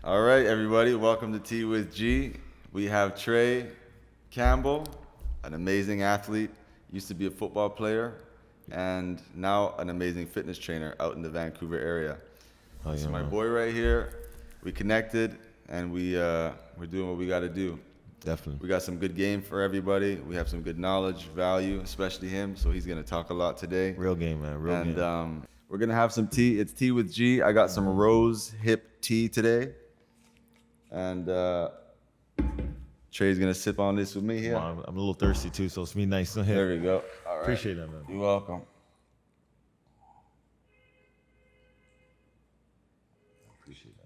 All right, everybody, welcome to Tea with G. We have Trey Campbell, an amazing athlete, used to be a football player, and now an amazing fitness trainer out in the Vancouver area. Oh, yeah, So my man. boy right here, we connected, and we're doing what we got to do. Definitely. We got some good game for everybody. We have some good knowledge, value, especially him. So he's gonna talk a lot today. Real game, man. Real game. And we're gonna have some tea. It's Tea with G. I got some rose hip tea today, and Trey's gonna sip on this with me here. Well, I'm a little thirsty too, so it's me nice. There we go. All right. Appreciate that, man. You're welcome.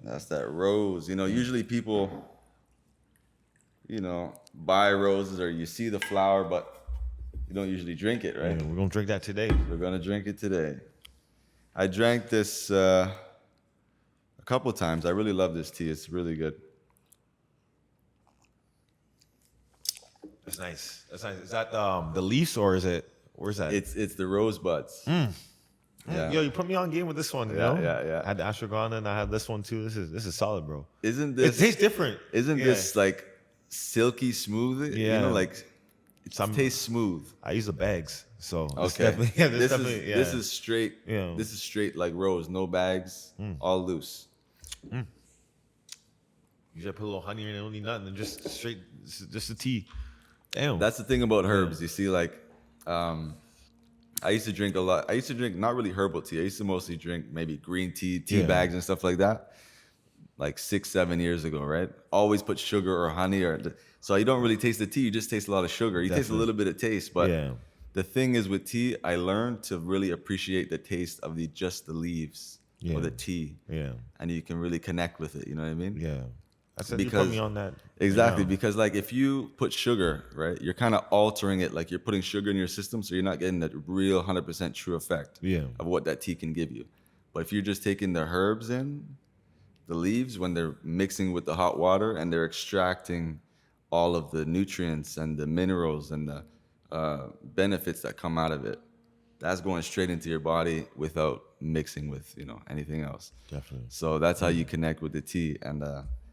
That's that rose. Usually people, buy roses or you see the flower, but you don't usually drink it, right? Yeah, we're gonna drink that today. We're gonna drink it today. I drank this a couple times. I really love this tea. It's really good. That's nice. That's nice. Is that the leaves or is it? Where's that? It's the rosebuds. Yeah. Yo, you put me on game with this one. Yeah. I had the ashwagandha and I had this one too. This is solid, bro. Isn't It this tastes different. Isn't this like silky smooth? Yeah. It tastes smooth. I use the bags, so this Okay. definitely, yeah, This is straight. Yeah. This is straight like rose, no bags, all loose. You just put a little honey in it, don't need nothing, and just straight, just the tea. Damn. That's the thing about herbs. You see, I used to drink a lot. I used to drink not really herbal tea. I used to mostly drink maybe green tea bags and stuff like that. Like 6-7 years ago, right? Always put sugar or honey so you don't really taste the tea. You just taste a lot of sugar. You taste a little bit of taste, but the thing is with tea, I learned to really appreciate the taste of just the leaves or the tea. Yeah. And you can really connect with it. You know what I mean? Yeah. I said you put me on that. Exactly, Yeah. because like if you put sugar, right, you're kind of altering it. Like you're putting sugar in your system, so you're not getting that real 100% true effect of what that tea can give you. But if you're just taking the herbs in, the leaves, when they're mixing with the hot water and they're extracting all of the nutrients and the minerals and the benefits that come out of it, that's going straight into your body without mixing with anything else. Definitely. So that's how you connect with the tea. And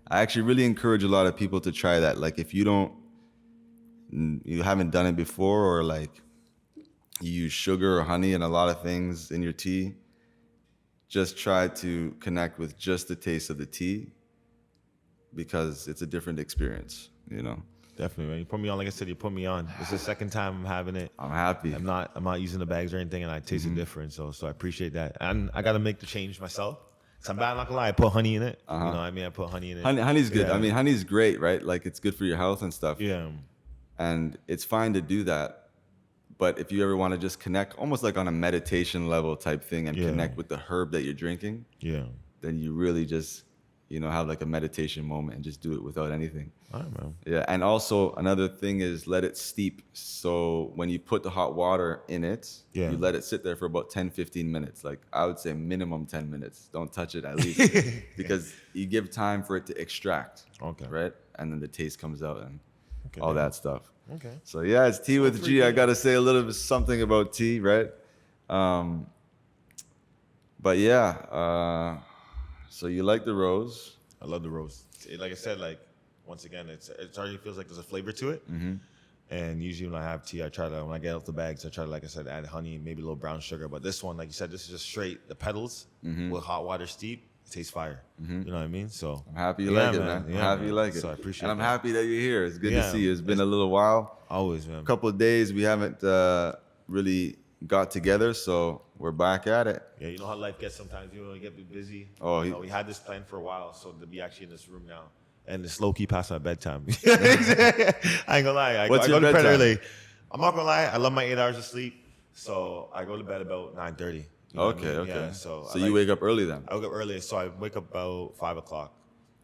I actually really encourage a lot of people to try that. Like if you haven't done it before, or like you use sugar or honey and a lot of things in your tea, just try to connect with just the taste of the tea, because it's a different experience, Definitely, man. You put me on, like I said, you put me on. It's the second time I'm having it. I'm happy. I'm not using the bags or anything, and I taste it different. So I appreciate that. And I got to make the change myself. So I'm not gonna lie, I put honey in it. You know what I mean? I put honey in it. Honey's good. Yeah. I mean, honey's great, right? Like it's good for your health and stuff. Yeah. And it's fine to do that. But if you ever want to just connect, almost like on a meditation level type thing, and connect with the herb that you're drinking, then you really just, have like a meditation moment and just do it without anything. All right, man. Yeah. And also another thing is let it steep. So when you put the hot water in it, you let it sit there for about 10-15 minutes. Like I would say minimum 10 minutes. Don't touch it at least, because you give time for it to extract. Okay. Right? And then the taste comes out and Okay, all man. that stuff. Okay. So yeah, it's Tea with G. I gotta say a little bit something about tea, right? But yeah, so you like the rose? I love the rose. Like I said, once again, it already feels like there's a flavor to it. And usually when I have tea, when I get out the bags, I try to, like I said, add honey, maybe a little brown sugar. But this one, like you said, this is just straight the petals with hot water steep. It tastes fire. You know what I mean? So I'm happy you like it, man. I'm Yeah, happy you like it. So I appreciate it. And I'm that. happy that you're here. It's good to see you. It's been a little while. Always, man. A couple of days we haven't really got together, so we're back at it. Yeah, you know how life gets sometimes. You get busy. Oh, we had this plan for a while, so to be actually in this room now. And it's low-key past my bedtime. I ain't gonna lie. What's I your go to bed bedtime? early. I'm not gonna lie. I love my 8 hours of sleep, so I go to bed about 9:30. Okay. Yeah, so you wake up early then? I wake up early, so I wake up about 5 o'clock.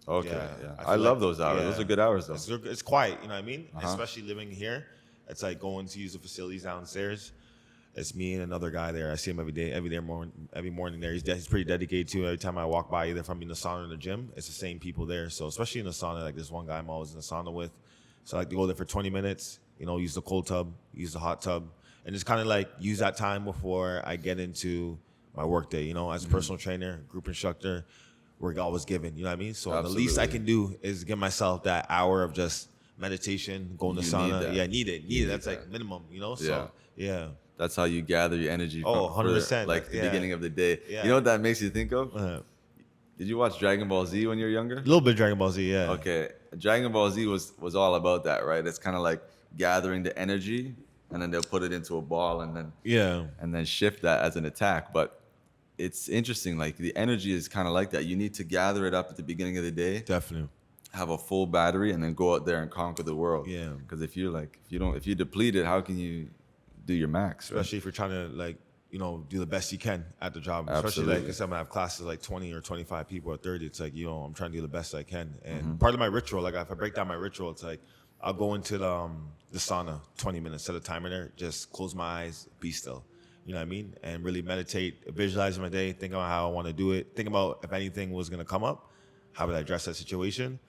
Okay, Yeah, yeah. I I feel love like- those hours. yeah. Those are good hours, though. It's quiet, you know what I mean? Especially living here. It's like going to use the facilities downstairs. It's me and another guy there. I see him every morning there. He's pretty dedicated to it. Every time I walk by, either if I'm in the sauna or the gym, it's the same people there. So especially in the sauna, like there's one guy I'm always in the sauna with. So I like to go there for 20 minutes, use the cold tub, use the hot tub, and just kind of like use that time before I get into my work day. As a personal trainer, group instructor, where God was given. You know what I mean? So Absolutely. the least I can do is give myself that hour of just meditation, going to sauna. Yeah, need it. That's like minimum, you know? So, yeah. That's how you gather your energy for 100%. like the beginning of the day. Yeah. You know what that makes you think of? Did you watch Dragon Ball Z when you were younger? A little bit of Dragon Ball Z, yeah. Okay. Dragon Ball Z was all about that, right? It's kind of like gathering the energy, and then they'll put it into a ball and then shift that as an attack. But it's interesting, like the energy is kind of like that. You need to gather it up at the beginning of the day. Definitely. Have a full battery and then go out there and conquer the world. Yeah. Because if you deplete it, how can you do your max? Especially if you're trying to like, you know, do the best you can at the job. Absolutely. Especially like I have classes like 20 or 25 people or 30. It's like, you know, I'm trying to do the best I can. And part of my ritual, like if I break down my ritual, it's like I'll go into the sauna 20 minutes, set a timer there, just close my eyes, be still. You know what I mean? And really meditate, visualize my day, think about how I want to do it, think about if anything was going to come up, how would I address that situation?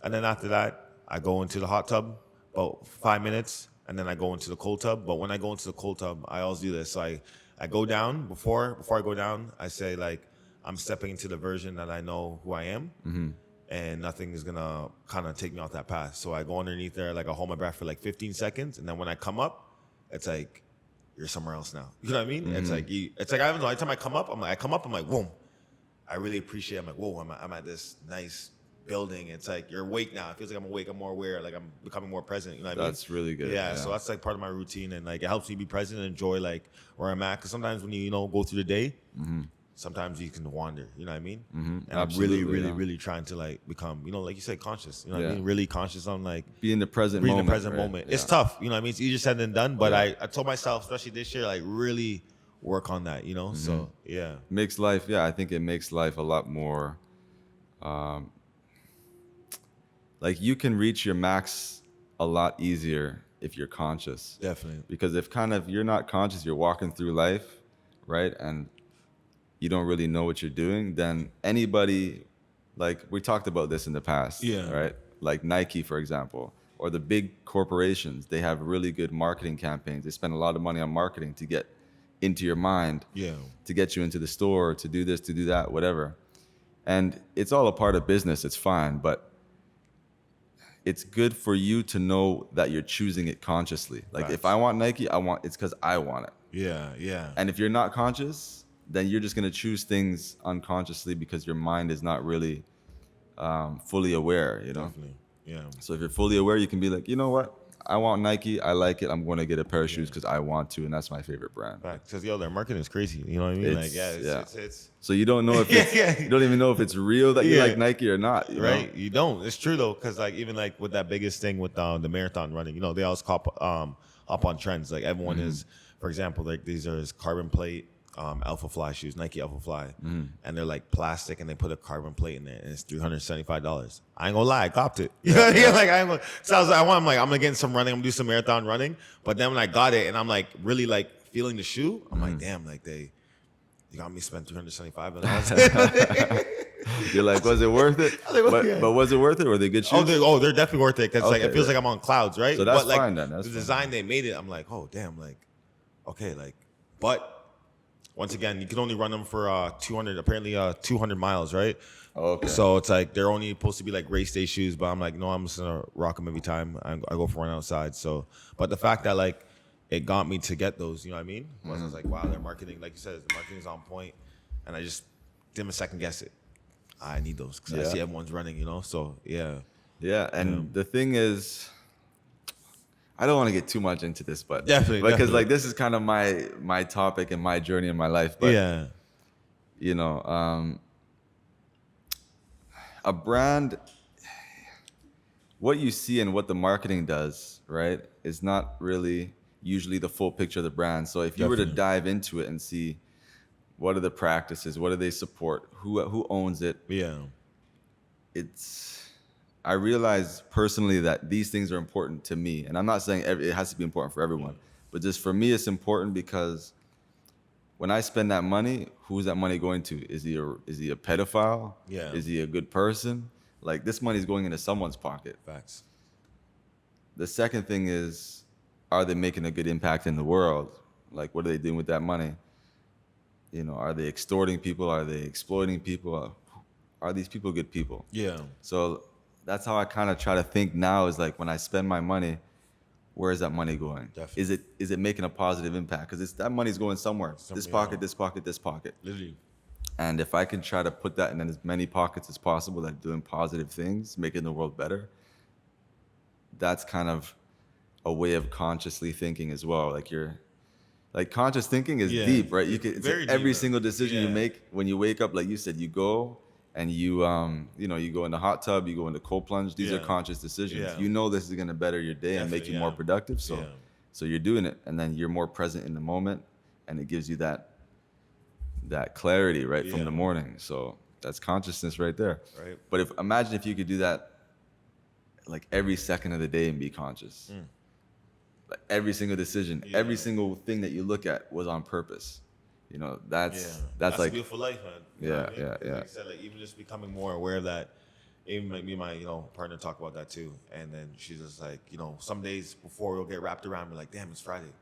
And then after that, I go into the hot tub about 5 minutes, and then I go into the cold tub. But when I go into the cold tub, I always do this. So I go down, before I go down, I say like, I'm stepping into the version that I know who I am, and nothing is going to kind of take me off that path. So I go underneath there, like I hold my breath for like 15 seconds, and then when I come up, it's like, you're somewhere else now. You know what I mean? It's like I don't know. Every time I come up, I'm like, whoa. I really appreciate. I'm like, whoa. I'm at this nice building. It's like you're awake now. It feels like I'm awake. I'm more aware. Like I'm becoming more present. You know what I mean? That's really good. Yeah. So that's like part of my routine, and like it helps me be present and enjoy like where I'm at. Because sometimes when you go through the day, sometimes you can wander. You know what I mean? And Absolutely, I'm really trying to like become, like you said, conscious. You know what I Yeah. mean? Really conscious on like Be in the present being in moment. the present right? moment. Yeah. It's tough. You know what I mean? It's easier said than done. But I told myself, especially this year, like really work on that. So yeah. Makes life. Yeah, I think it makes life a lot more. Like you can reach your max a lot easier if you're conscious. Definitely. Because if you're not conscious, you're walking through life, right? And you don't really know what you're doing, then anybody, like we talked about this in the past, right? Like Nike, for example, or the big corporations, they have really good marketing campaigns. They spend a lot of money on marketing to get into your mind, to get you into the store, to do this, to do that, whatever. And it's all a part of business. It's fine, but it's good for you to know that you're choosing it consciously. Like if I want Nike, it's because I want it. Yeah. And if you're not conscious, then you're just gonna choose things unconsciously because your mind is not really fully aware. Definitely. Yeah. So if you're fully aware, you can be like, you know what? I want Nike. I like it. I'm going to get a pair of shoes because I want to, and that's my favorite brand. Because their marketing is crazy. You know what I mean? It's so you don't know if it's, you don't even know if it's real that you like Nike or not. You know? You don't. It's true though, because like even like with that biggest thing with the marathon running, they always hop on trends. Like everyone is, for example, like these are carbon plate. Alpha Fly shoes, Nike Alpha Fly, and they're like plastic, and they put a carbon plate in there, and it's $375. I ain't gonna lie, I copped it. Like I ain't gonna. So I was like, I'm gonna get some running. I'm gonna do some marathon running. But then when I got it, and I'm like really like feeling the shoe, I'm like, damn, like they got me spend $375. You're like, was it worth it? But was it worth it? Were they good shoes? They're definitely worth it because like it feels like I'm on clouds, right? So that's but, like, fine then. That's the design they made it. I'm like, oh damn, like okay, like but. Once again, you can only run them for 200 miles, right? Okay. So it's like they're only supposed to be like race day shoes, but I'm like, no, I'm just gonna rock them every time I go for a run outside. So, but the fact that like it got me to get those, you know what I mean? I was like, wow, their marketing, like you said, the marketing's on point, and I just didn't second guess it. I need those because I see everyone's running, So yeah. Yeah, and the thing is, I don't want to get too much into this, but definitely because like this is kind of my topic and my journey in my life. But a brand, what you see and what the marketing does, right, is not really usually the full picture of the brand. So if you were to dive into it and see what are the practices, what do they support, who owns it, I realize personally that these things are important to me. And I'm not saying it has to be important for everyone, but just for me, it's important because when I spend that money, who's that money going to? Is he a pedophile? Yeah. Is he a good person? Like this money is going into someone's pocket. Facts. The second thing is, are they making a good impact in the world? Like, what are they doing with that money? Are they extorting people? Are they exploiting people? are these people good people? Yeah. So that's how I kind of try to think now, is like, when I spend my money, where is that money going? Definitely. Is it making a positive impact? Because that money's going somewhere. This pocket, this pocket, this pocket. Literally. And if I can try to put that in as many pockets as possible, that doing positive things, making the world better, that's kind of a way of consciously thinking as well. Like conscious thinking is deep, right? You can, it's like every single decision you make when you wake up, like you said, you go and you you go in the hot tub, you go in the cold plunge. These are conscious decisions. Yeah. You know this is going to better your day and make you more productive. So you're doing it, and then you're more present in the moment, and it gives you that clarity right from the morning. So that's consciousness right there. Right. But imagine if you could do that like every second of the day and be conscious. Like every single decision, every single thing that you look at was on purpose. You know, that's like a beautiful life, man. You know what I mean? Yeah. Like I said, like even just becoming more aware of that. Even like me and my partner talk about that too. And then she's just like, some days before we'll get wrapped around, we're like, damn, it's Friday.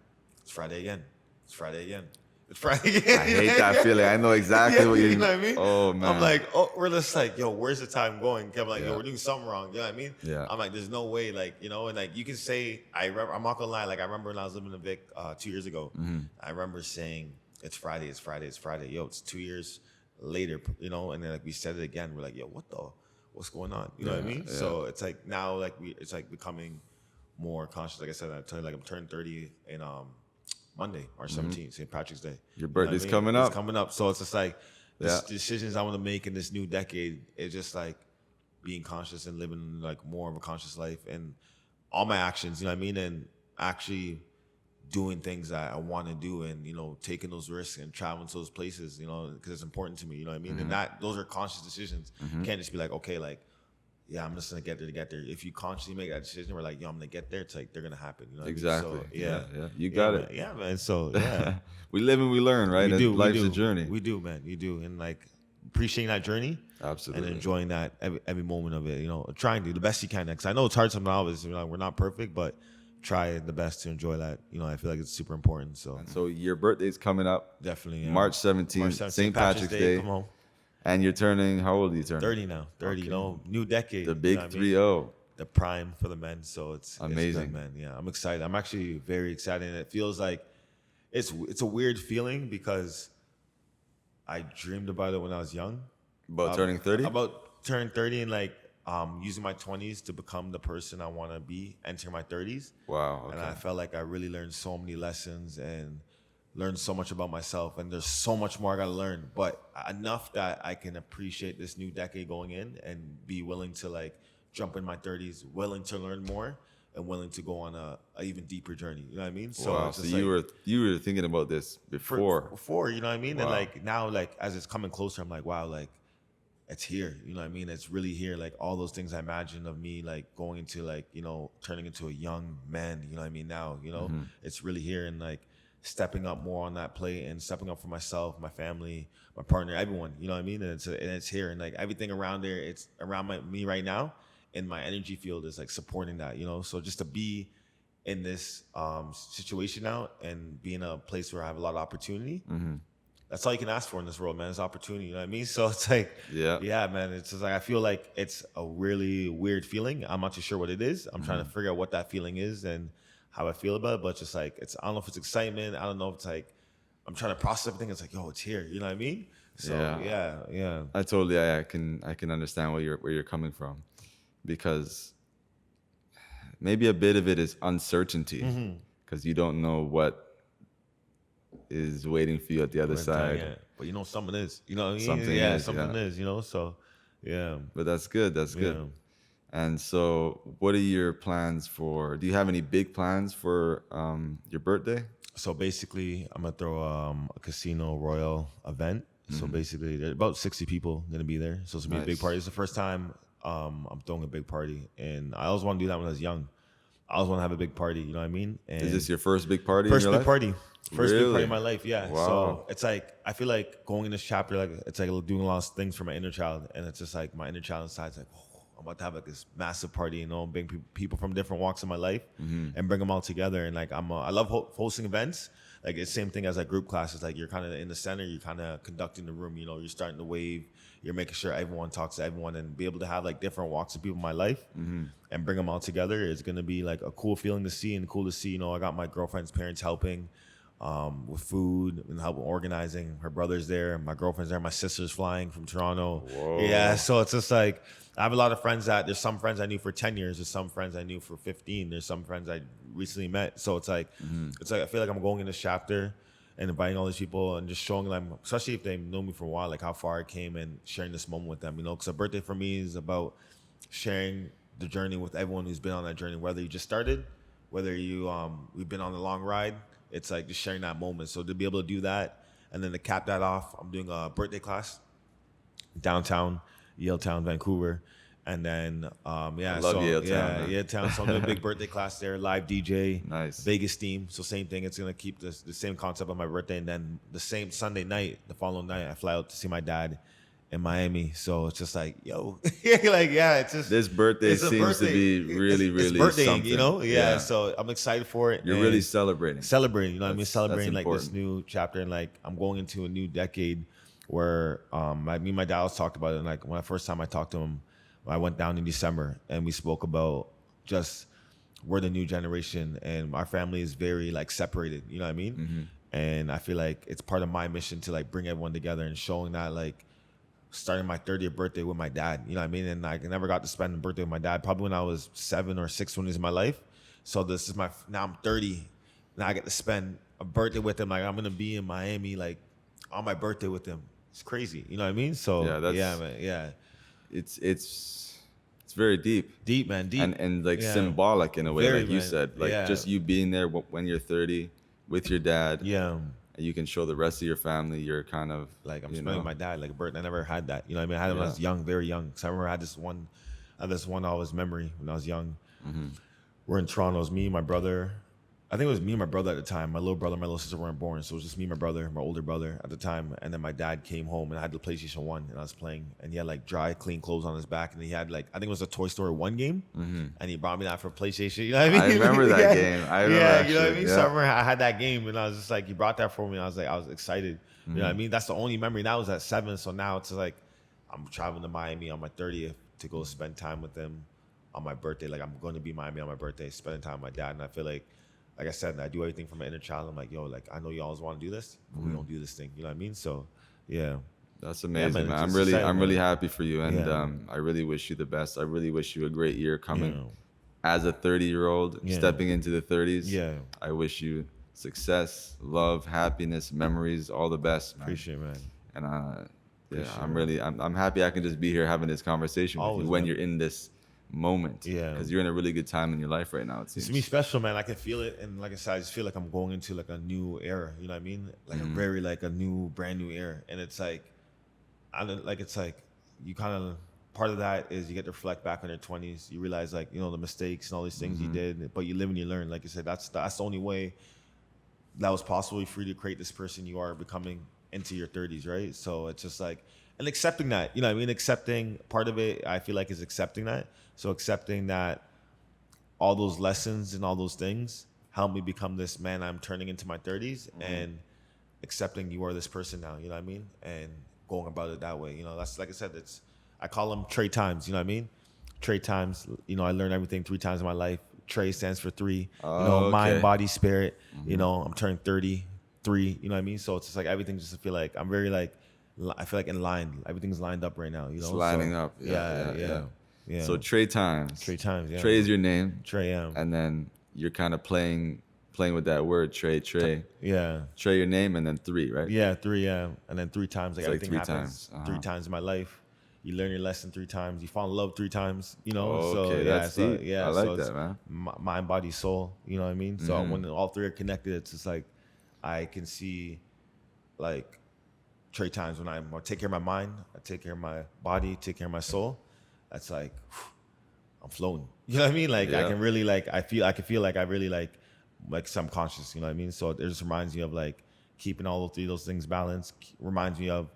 It's Friday again. It's Friday again. It's Friday again. I hate that feeling. I know exactly what you know what I mean? Oh man. I'm like, we're just like, where's the time going? I'm like, we're doing something wrong. You know what I mean? Yeah. I'm like, there's no way, like, and like you can say, I'm not gonna lie, like I remember when I was living in Vic 2 years ago, I remember saying, it's Friday, it's Friday, it's Friday. It's 2 years later, and then like we said it again. We're like, what's going on? You know what I mean? Yeah. So it's like now, like it's like becoming more conscious. Like I said, I'm turning 30 in Monday, March 17th, St. Patrick's Day. Your birthday's coming up. It's coming up. So it's just like decisions I want to make in this new decade. It's just like being conscious and living like more of a conscious life, and all my actions, you know what I mean? And actually doing things that I want to do, and taking those risks and traveling to those places, because it's important to me, you know what I mean? And those are conscious decisions. You can't just be like, okay, like, yeah, I'm just gonna get there to get there. If you consciously make that decision, we're like, I'm gonna get there. It's like they're gonna happen. You know what exactly. I mean? So, yeah. You got it. Yeah, man. So yeah, we live and we learn, right? We do. Life's a journey. We do, man. You do, and like appreciating that journey. Absolutely. And enjoying that every moment of it. Trying to do the best you can. Because I know it's hard sometimes. We're not perfect, but try the best to enjoy that. I feel like it's super important. So your birthday's coming up. Definitely. March 17th, St. Patrick's Day. Come on. And you're turning, how old are you turning? 30 now. 30, okay. New decade. The big 3-0. The prime for the men. So it's amazing. It's good, man. Yeah, I'm excited. I'm actually very excited. And it feels like it's a weird feeling because I dreamed about it when I was young. About turning 30? About turning 30 and like using my 20s to become the person I want to be, entering my 30s. Wow. Okay. And I felt like I really learned so many lessons and learned so much about myself, and there's so much more I got to learn, but enough that I can appreciate this new decade going in and be willing to like jump in my 30s, willing to learn more and willing to go on a even deeper journey. You know what I mean? So, wow. So you were thinking about this before, you know what I mean? Wow. And like now, like as it's coming closer, I'm like, wow, like it's here. You know what I mean? It's really here. Like all those things I imagined of me, like going into like, turning into a young man, you know what I mean? Now, it's really here, and like stepping up more on that plate and stepping up for myself, my family, my partner, everyone, you know what I mean? And it's here, and like everything around there, it's around me right now, and my energy field is like supporting that, So just to be in this situation now and be in a place where I have a lot of opportunity, that's all you can ask for in this world, man. Is opportunity, you know what I mean? So it's like, yeah, man. It's just like I feel like it's a really weird feeling. I'm not too sure what it is. I'm trying to figure out what that feeling is and how I feel about it, but just like I don't know if it's excitement. I don't know if it's like I'm trying to process everything. It's like, it's here. You know what I mean? So yeah. I totally, I can understand where you're coming from, because maybe a bit of it is uncertainty, because you don't know what is waiting for you at the other side. Yeah. But something is. You know what I mean? Something is. So yeah. But that's good. That's good. Yeah. And so what are your plans do you have any big plans for your birthday? So basically, I'm going to throw a Casino Royale event. So basically, there's about 60 people going to be there. So it's going to be a big party. It's the first time I'm throwing a big party. And I always wanted to do that when I was young. I always want to have a big party, you know what I mean? And is this your first big party First in your big life? party. First big party in my life, yeah. Wow. So it's like, I feel like going in this chapter, like it's like doing a lot of things for my inner child. And it's just like my inner child inside's like, I'm about to have like this massive party, you know, bring people from different walks of my life and bring them all together. And like, I love hosting events. Like it's the same thing as like group classes. Like you're kind of in the center, you're kind of conducting the room, you know, you're starting the wave, you're making sure everyone talks to everyone, and be able to have like different walks of people in my life and bring them all together is going to be like a cool feeling to see, and cool to see. You know, I got my girlfriend's parents helping with food and helping organizing. Her brother's there, my girlfriend's there, my sister's flying from Toronto. Whoa. Yeah, so it's just like I have a lot of friends there's some friends I knew for 10 years, there's some friends I knew for 15, there's some friends I recently met. So it's like I feel like I'm going in this chapter and inviting all these people and just showing them, especially if they know me for a while, like how far I came and sharing this moment with them, you know, because a birthday for me is about sharing the journey with everyone who's been on that journey, whether you just started, whether you we've been on a long ride. It's like just sharing that moment. So to be able to do that, and then to cap that off, I'm doing a birthday class downtown, Yaletown, Vancouver. And then, I love Yaletown. Yeah, Yaletown. So I'm doing a big birthday class there, live DJ, nice, Vegas theme. So same thing. It's going to keep the same concept of my birthday. And then the same Sunday night, the following night, I fly out to see my dad in Miami. So it's just like, yo, like, yeah, it's just. This birthday seems to be really, it's birthday, something. You know? Yeah. So I'm excited for it. You're really celebrating. You know what I mean? Celebrating like this new chapter. And like, I'm going into a new decade where me and my dad always talked about it. And like, when the first time I talked to him, I went down in December and we spoke about just we're the new generation and our family is very like separated, you know what I mean? And I feel like it's part of my mission to like bring everyone together and showing that like starting my 30th birthday with my dad, you know what I mean? And I never got to spend a birthday with my dad, probably when I was 7 or 6 when he was in my life. So this is now I'm 30. Now I get to spend a birthday with him. Like I'm going to be in Miami, like on my birthday with him. It's crazy. You know what I mean? So yeah, man. Yeah. It's very deep, man, deep, and like symbolic in a way, very, like you said, like just you being there when you're 30 with your dad. Yeah, you can show the rest of your family. You're kind of like I'm spending with my dad like a birthday. I never had that. You know what I mean? I had it when I was young, very young. Because I remember I had this one always memory when I was young. We're in Toronto. It was me, my brother. I think it was me and my brother at the time. My little brother, my little sister weren't born, so it was just me and my brother, my older brother at the time. And then my dad came home and I had the PlayStation 1 and I was playing. And he had like dry, clean clothes on his back. And he had like, I think it was a Toy Story 1 game. And he brought me that for PlayStation. You know what I mean? I remember that game. I remember you know what I mean? So I remember I had that game and I was just like, he brought that for me. And I was excited. You know what I mean? That's the only memory. That was at 7. So now it's like, I'm traveling to Miami on my 30th to go spend time with them on my birthday. Like I'm going to be in Miami on my birthday, spending time with my dad. And I feel like I said, I do everything from my inner child. I'm like, yo, like I know you always want to do this, but we don't do this thing. You know what I mean? So, yeah. That's amazing, man. I'm really happy for you, and I really wish you the best. I really wish you a great year coming. As a 30-year-old stepping into the 30s, I wish you success, love, happiness, memories, all the best, man. Appreciate it, man. And I'm happy I can just be here having this conversation with you when you're in this moment, because you're in a really good time in your life right now. It's me special, man. I can feel it, and like I said, I just feel like I'm going into like a new era. You know what I mean? Like a very like a brand new era, and it's like, it's like you kind of part of that is you get to reflect back on your 20s. You realize like the mistakes and all these things you did, but you live and you learn. Like I said, that's the only way that was possible for you to create this person you are becoming into your 30s, right? So it's just like, and accepting that, you know what I mean? Accepting part of it, I feel like, is accepting that. So accepting that all those lessons and all those things helped me become this man I'm turning into my 30s, and accepting you are this person now, you know what I mean? And going about it that way, that's, like I said, I call him Trey Times, you know what I mean? Trey Times, I learned everything 3 times in my life. Trey stands for 3, mind, body, spirit, I'm turning 33, you know what I mean? So it's just like everything just feel like I'm very like, I feel like in line, everything's lined up right now, It's lining up. Yeah. So Trey Times. Yeah. Trey is your name. Trey, And then you're kind of playing with that word, Trey. Yeah. Trey, your name, and then 3, right? Yeah, 3, yeah. And then 3 times, like everything 3 happens times. 3 times in my life. You learn your lesson 3 times. You fall in love 3 times, That's deep. I like that, man. Mind, body, soul, you know what I mean? So when all 3 are connected, it's just like I can see like Trey Times when I take care of my mind, I take care of my body, take care of my soul. That's like I'm floating. You know what I mean? Like I can really like I can feel like I really like subconscious. You know what I mean? So it just reminds me of like keeping all those things balanced. Reminds me of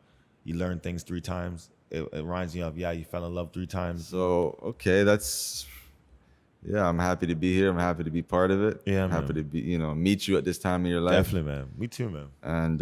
you learn things 3 times, it reminds me of, you fell in love 3 times. So, okay, I'm happy to be here. I'm happy to be part of it. Yeah, I'm happy to be, meet you at this time in your life. Definitely, man. Me too, man. And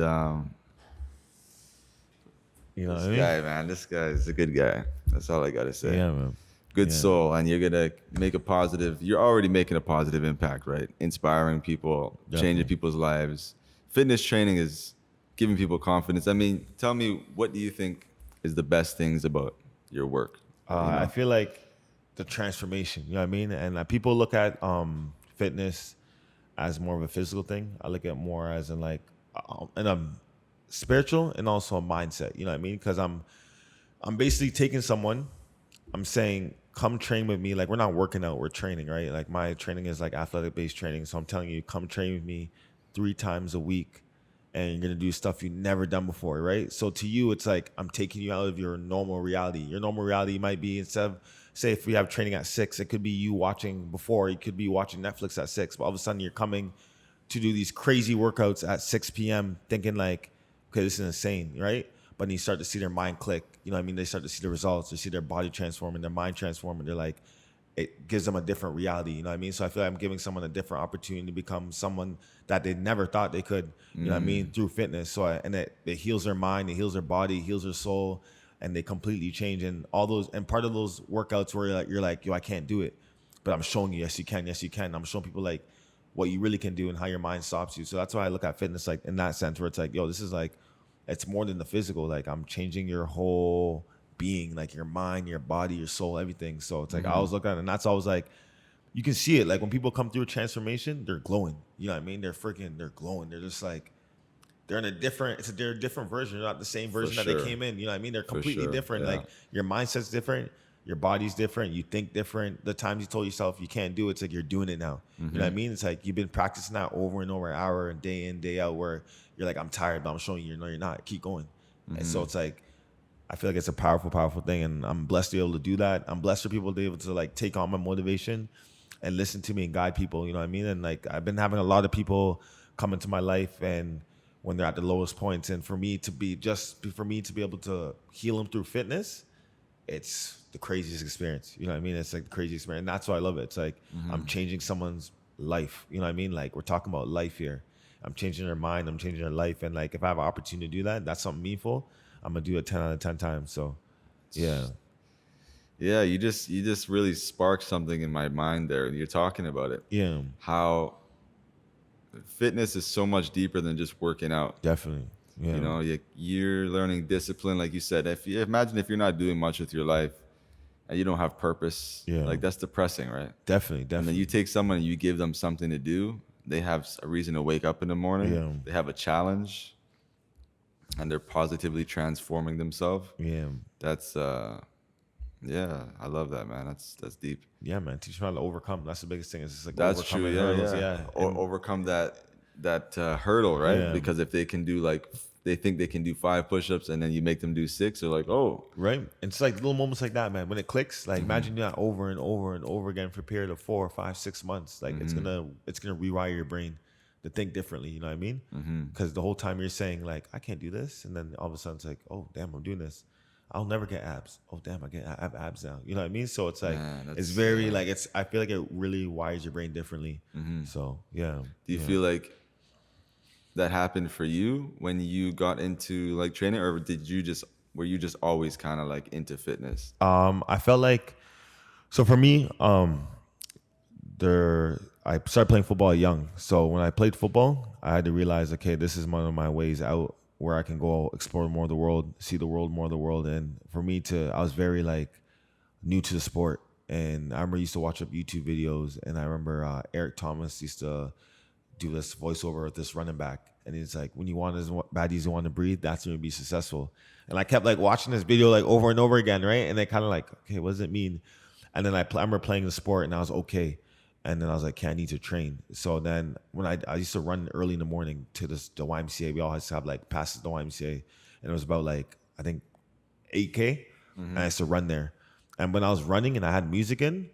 you know this what I mean? guy, man, this guy is a good guy. That's all I gotta say. Yeah, man. Good soul, and you're gonna make a positive. You're already making a positive impact, right? Inspiring people, changing people's lives. Fitness training is giving people confidence. I mean, tell me, what do you think is the best things about your work? I feel like the transformation. You know what I mean? And people look at fitness as more of a physical thing. I look at it more as in like in a spiritual and also a mindset. You know what I mean? Because I'm basically taking someone. I'm saying, come train with me. Like, we're not working out, we're training, right? Like, my training is like athletic-based training. So I'm telling you, come train with me 3 times a week, and you're gonna do stuff you've never done before, right? So to you, it's like I'm taking you out of your normal reality. Your normal reality might be, instead of, say, if we have training at 6, it could be you watching before. You could be watching Netflix at 6, but all of a sudden you're coming to do these crazy workouts at 6 p.m. thinking like, okay, this is insane, right? But then you start to see their mind click. You know what I mean? They start to see the results. They see their body transforming, their mind transforming. They're like, it gives them a different reality. You know what I mean? So I feel like I'm giving someone a different opportunity to become someone that they never thought they could, you know what I mean, through fitness. So it heals their mind, it heals their body, it heals their soul, and they completely change. And all those, and part of those workouts where you're like, yo, I can't do it. But I'm showing you, yes, you can, yes, you can. I'm showing people like what you really can do and how your mind stops you. So that's why I look at fitness like in that sense, where it's like, yo, this is like, it's more than the physical. Like, I'm changing your whole being, like your mind, your body, your soul, everything. So it's like I was looking at it, and that's always like, you can see it. Like, when people come through a transformation, they're glowing. You know what I mean? They're glowing. They're just like, they're in a different, they're a different version. They're not the same version that they came in. You know what I mean? They're completely different. Yeah. Like, your mindset's different. Your body's different. You think different. The times you told yourself you can't do it, it's like you're doing it now. You know what I mean? It's like you've been practicing that over and over, hour and day in, day out, where you're like, I'm tired, but I'm showing you, no, you're not. Keep going. And so it's like, I feel like it's a powerful, powerful thing. And I'm blessed to be able to do that. I'm blessed for people to be able to like take on my motivation and listen to me and guide people. You know what I mean? And like, I've been having a lot of people come into my life, and when they're at the lowest points, and for me to be able to heal them through fitness, it's the craziest experience. You know what I mean? It's like the craziest experience. And that's why I love it. It's like, I'm changing someone's life. You know what I mean? Like, we're talking about life here. I'm changing their mind. I'm changing their life. And like, if I have an opportunity to do that, that's something meaningful, I'm going to do it 10 out of 10 times. So, yeah. Yeah, you just really sparked something in my mind there. You're talking about it. Yeah. How fitness is so much deeper than just working out. Definitely. Yeah. You know, you're learning discipline, like you said. Imagine if you're not doing much with your life and you don't have purpose. Yeah. Like, that's depressing, right? Definitely. And then you take someone and you give them something to do. They have a reason to wake up in the morning. Yeah. They have a challenge, and they're positively transforming themselves. Yeah. That's yeah, I love that, man. That's deep. Yeah, man. Teach them how to overcome. That's the biggest thing. It's just like that's true. Yeah. Or overcome that hurdle, right? Yeah. Because if they can do they think they can do 5 push-ups, and then you make them do 6, they're like, oh, right. And it's like little moments like that, man. When it clicks, like imagine doing that over and over and over again for a period of 4, 5, 6 months. Like it's gonna rewire your brain to think differently. You know what I mean? Because the whole time you're saying like, I can't do this, and then all of a sudden it's like, oh damn, I'm doing this. I'll never get abs. Oh damn, I have abs now. You know what I mean? So it's like, it's very like, I feel like it really wires your brain differently. So yeah. Do you feel like that happened for you when you got into like training, or were you just always kind of like into fitness? I felt like, so for me, I started playing football young. So when I played football, I had to realize, okay, this is one of my ways out where I can go explore more of the world, see the world, more of the world. And for me I was very like new to the sport. And I remember I used to watch up YouTube videos, and I remember Eric Thomas used to do this voiceover with this running back. And he's like, when you want as bad as you want to breathe, that's when you'll be successful. And I kept like watching this video like over and over again, right? And I kind of like, okay, what does it mean? And then I remember playing the sport, and I was okay. And then I was like, okay, I need to train. So then when I used to run early in the morning to the YMCA, we all had to have like passes the YMCA. And it was about like, I think 8K. And I used to run there. And when I was running and I had music in,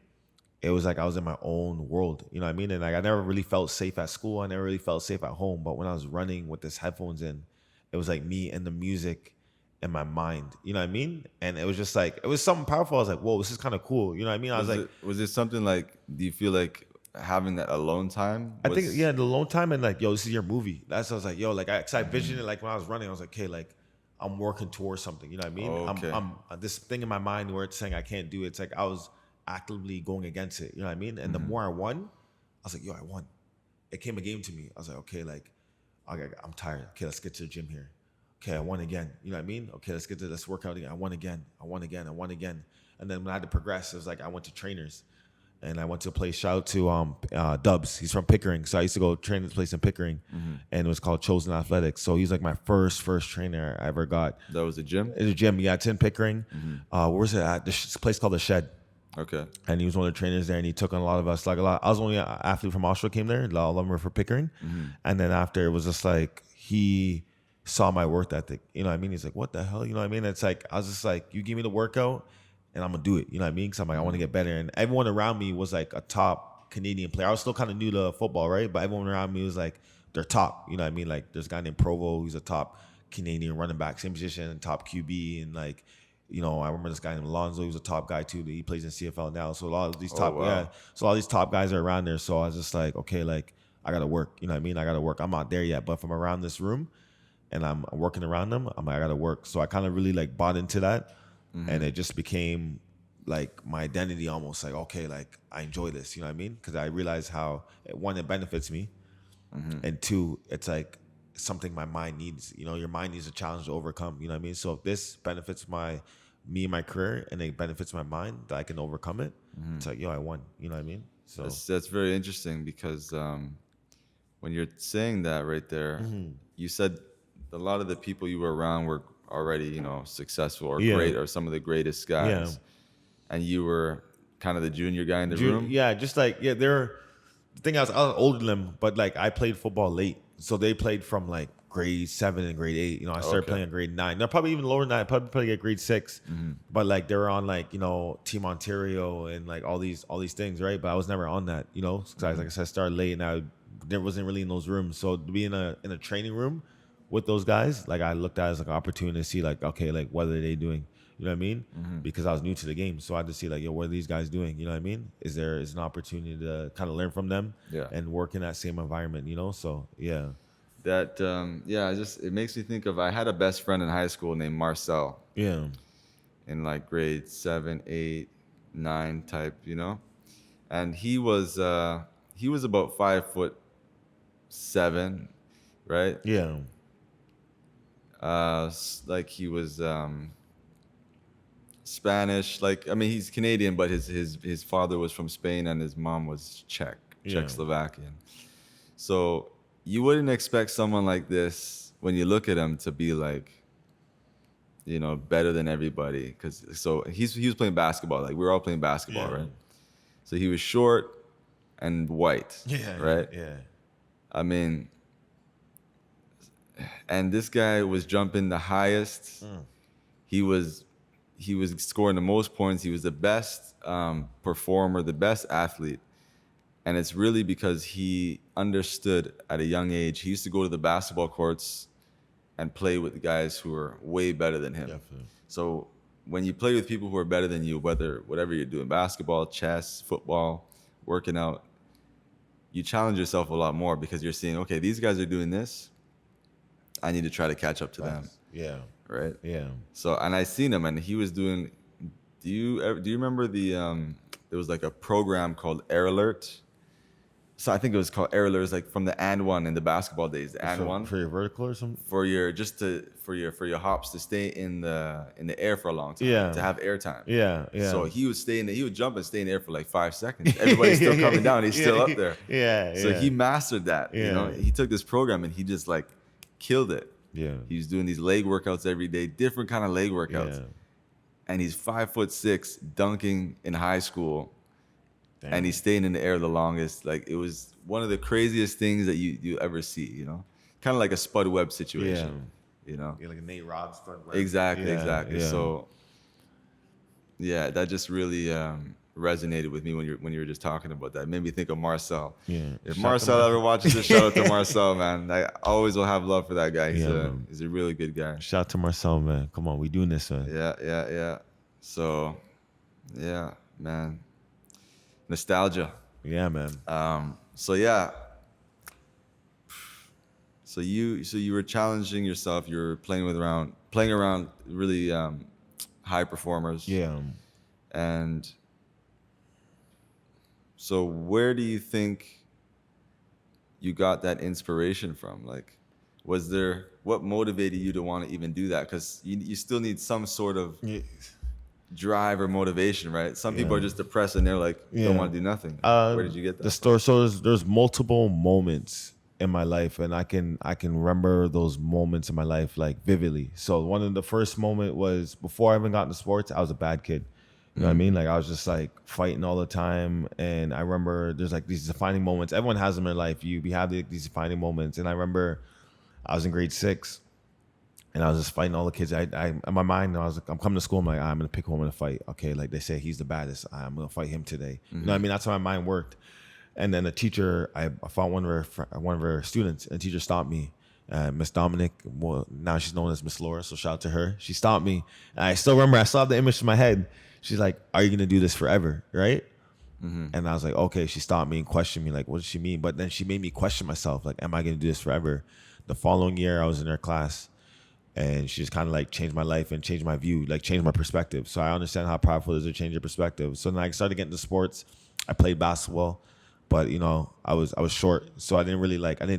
it was like I was in my own world. You know what I mean? And like, I never really felt safe at school. I never really felt safe at home. But when I was running with this headphones in, it was like me and the music in my mind. You know what I mean? And it was just like, it was something powerful. I was like, whoa, this is kind of cool. You know what I mean? I was like, was it something like, do you feel like having that alone time I was... think, yeah, the alone time and like, yo, this is your movie. That's what I was like, yo, like, I visioned it like when I was running. I was like, okay, like, I'm working towards something. You know what I mean? Okay. I'm this thing in my mind where it's saying I can't do it. It's like I was actively going against it. You know what I mean? And the more I won, I was like, yo, I won. It came a game to me. I was like, okay, like, I'm tired. Okay, let's get to the gym here. Okay, I won again. You know what I mean? Okay, let's work out again. I won again. I won again. I won again. And then when I had to progress, it was like I went to trainers. And I went to a place, shout out to Dubs. He's from Pickering. So I used to go train at this place in Pickering. And it was called Chosen Athletics. So he's like my first trainer I ever got. That was a gym? It's a gym, yeah. It's in Pickering. Where was it at? This place called The Shed. Okay. And he was one of the trainers there, and he took on a lot of us. Like I was the only athlete from Austria came there. A lot of them were for Pickering. And then after, it was just like he saw my work ethic. You know what I mean? He's like, what the hell? You know what I mean? It's like, I was just like, you give me the workout, and I'm going to do it. You know what I mean? Because I'm like, I want to get better. And everyone around me was like a top Canadian player. I was still kind of new to football, right? But everyone around me was like, they're top. You know what I mean? Like, there's a guy named Provo who's a top Canadian running back, same position, top QB. And like, you know, I remember this guy named Alonzo. He was a top guy too. He plays in CFL now. So a lot of these top, so all these top guys are around there. So I was just like, okay, like I got to work. You know what I mean? I got to work. I'm not there yet, but if I'm around this room and I'm working around them, I'm like, I got to work. So I kind of really like bought into that. And it just became like my identity almost, like, okay, like I enjoy this, you know what I mean? Because I realize how, one, it benefits me, and two, it's like something my mind needs. You know, your mind needs a challenge to overcome, you know what I mean? So if this benefits me and my career, and it benefits my mind, that I can overcome it, it's like, yo, I won, you know what I mean? So that's very interesting, because when you're saying that right there, you said a lot of the people you were around were already, you know, successful or great, or some of the greatest guys, and you were kind of the junior guy in the room. Yeah, just like, yeah, they're, the thing, I was older than them, but like I played football late, so they played from like grade 7 and grade 8. You know, I started playing in grade 9. They're probably even lower than that. I probably at grade 6, but like they were on like, you know, Team Ontario and like all these things, right? But I was never on that, you know, because like I said, I started late, and there wasn't really in those rooms. So to be in a training room with those guys, like I looked at it as like an opportunity to see like, okay, like what are they doing? You know what I mean? Because I was new to the game. So I had to see like, yo, what are these guys doing? You know what I mean? Is an opportunity to kind of learn from them and work in that same environment, you know? So yeah. That, it makes me think of, I had a best friend in high school named Marcel. Yeah. In like grade 7, 8, 9 type, you know? And he was about 5'7", right? Yeah. Like he was Spanish. Like, I mean, he's Canadian, but his father was from Spain and his mom was Czechoslovakian. So you wouldn't expect someone like this, when you look at him, to be like, you know, better than everybody. So he was playing basketball. Like, we were all playing basketball, right? So he was short and white, right? Yeah. I mean, and this guy was jumping the highest. He was scoring the most points. He was the best performer, the best athlete. And it's really because he understood at a young age. He used to go to the basketball courts and play with the guys who were way better than him. Definitely. So when you play with people who are better than you, whatever you're doing, basketball, chess, football, working out, you challenge yourself a lot more, because you're seeing, okay, these guys are doing this. I need to try to catch up to them. Yeah. Right? Yeah. So, and I seen him, and he was doing, do you remember there was like a program called Air Alert? So I think it was called Air Alert. It was like from the and one in the basketball days, the and one. For your vertical or something? For your hops to stay in the air for a long time. Yeah. To have air time. Yeah. Yeah. So he would jump and stay in the air for like 5 seconds. Everybody's still coming down. He's still up there. Yeah. So he mastered that. Yeah. You know, he took this program and he just like killed it. Yeah. He was doing these leg workouts every day, different kind of leg workouts. Yeah. And he's 5'6", dunking in high school. Damn. And he's staying in the air the longest. Like, it was one of the craziest things that you ever see, you know? Kind of like a Spud Webb situation, you know? Yeah, like a Nate Robs. Exactly. Yeah. So, yeah, that just really resonated with me when you were just talking about that. It made me think of Marcel. Yeah. If Marcel ever watches this, shout out to Marcel, man. I always will have love for that guy. He's a really good guy. Shout out to Marcel, man. Come on, we doing this, man. Yeah. So, yeah, man. Nostalgia. Yeah, man. So yeah. So you were challenging yourself. You were playing around really high performers. Yeah. And so where do you think you got that inspiration from? Like, what motivated you to want to even do that? Because you still need some sort of drive or motivation, right? Some people are just depressed and they're like, don't want to do nothing. Where did you get that? So there's multiple moments in my life, and I can remember those moments in my life like vividly. So one of the first moment was before I even got into sports. I was a bad kid. You know what I mean? Like I was just like fighting all the time. And I remember there's like these defining moments. Everyone has them in life. We have these defining moments. And I remember I was in grade 6 and I was just fighting all the kids. I in my mind, I'm coming to school. I'm like, I'm going to pick one to fight. Okay. Like they say, he's the baddest. I'm going to fight him today. You know what I mean? That's how my mind worked. And then the teacher, I found one of her students, and the teacher stopped me. Miss Dominic, well, now she's known as Miss Laura, so shout out to her. She stopped me. And I still remember, I still have the image in my head. She's like, are you going to do this forever, right? And I was like, okay. She stopped me and questioned me, like, what does she mean? But then she made me question myself, like, am I going to do this forever? The following year, I was in her class, and she just kind of like changed my life and changed my view, like changed my perspective. So I understand how powerful it is to change your perspective. So then I started getting into sports. I played basketball. But, you know, I was short, so I didn't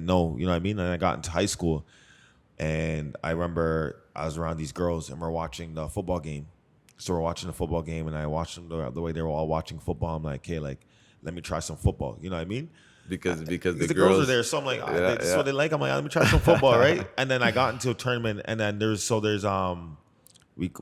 know, you know what I mean? And I got into high school, and I remember I was around these girls, and we're watching the football game. So we're watching the football game, and I watched them the way they were all watching football. I'm like, hey, like, let me try some football. You know what I mean? Because the girls are there, so I'm like, this is what they like. I'm like, let me try some football, right? And then I got into a tournament, and then there's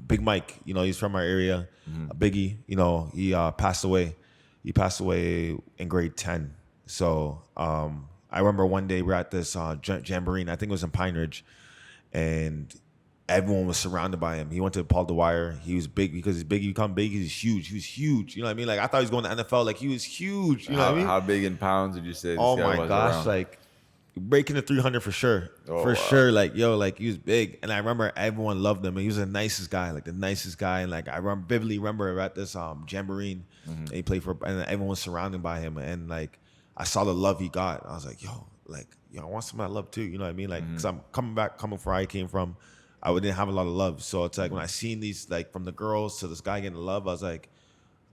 Big Mike, you know, he's from our area, Biggie, you know, he passed away. He passed away in grade 10. So I remember one day we're at this jamboree, I think it was in Pine Ridge, and everyone was surrounded by him. He went to Paul Dwyer. He was big because he's big. He become big. He's huge. He was huge. You know what I mean? Like I thought he was going to NFL. Like he was huge. You know what I mean? How big in pounds did you say? Oh my gosh! Around? Like breaking the 300 for sure. Sure. Like like he was big, and I remember everyone loved him. And he was the nicest guy. And like I vividly remember at this jamboree, and he played for, and everyone was surrounded by him, and like I saw the love he got. I was like, yo, I want some of that love too. You know what I mean? Like because I'm coming from where I came from. I didn't have a lot of love. So it's like when I seen these, like from the girls to this guy getting love, I was like,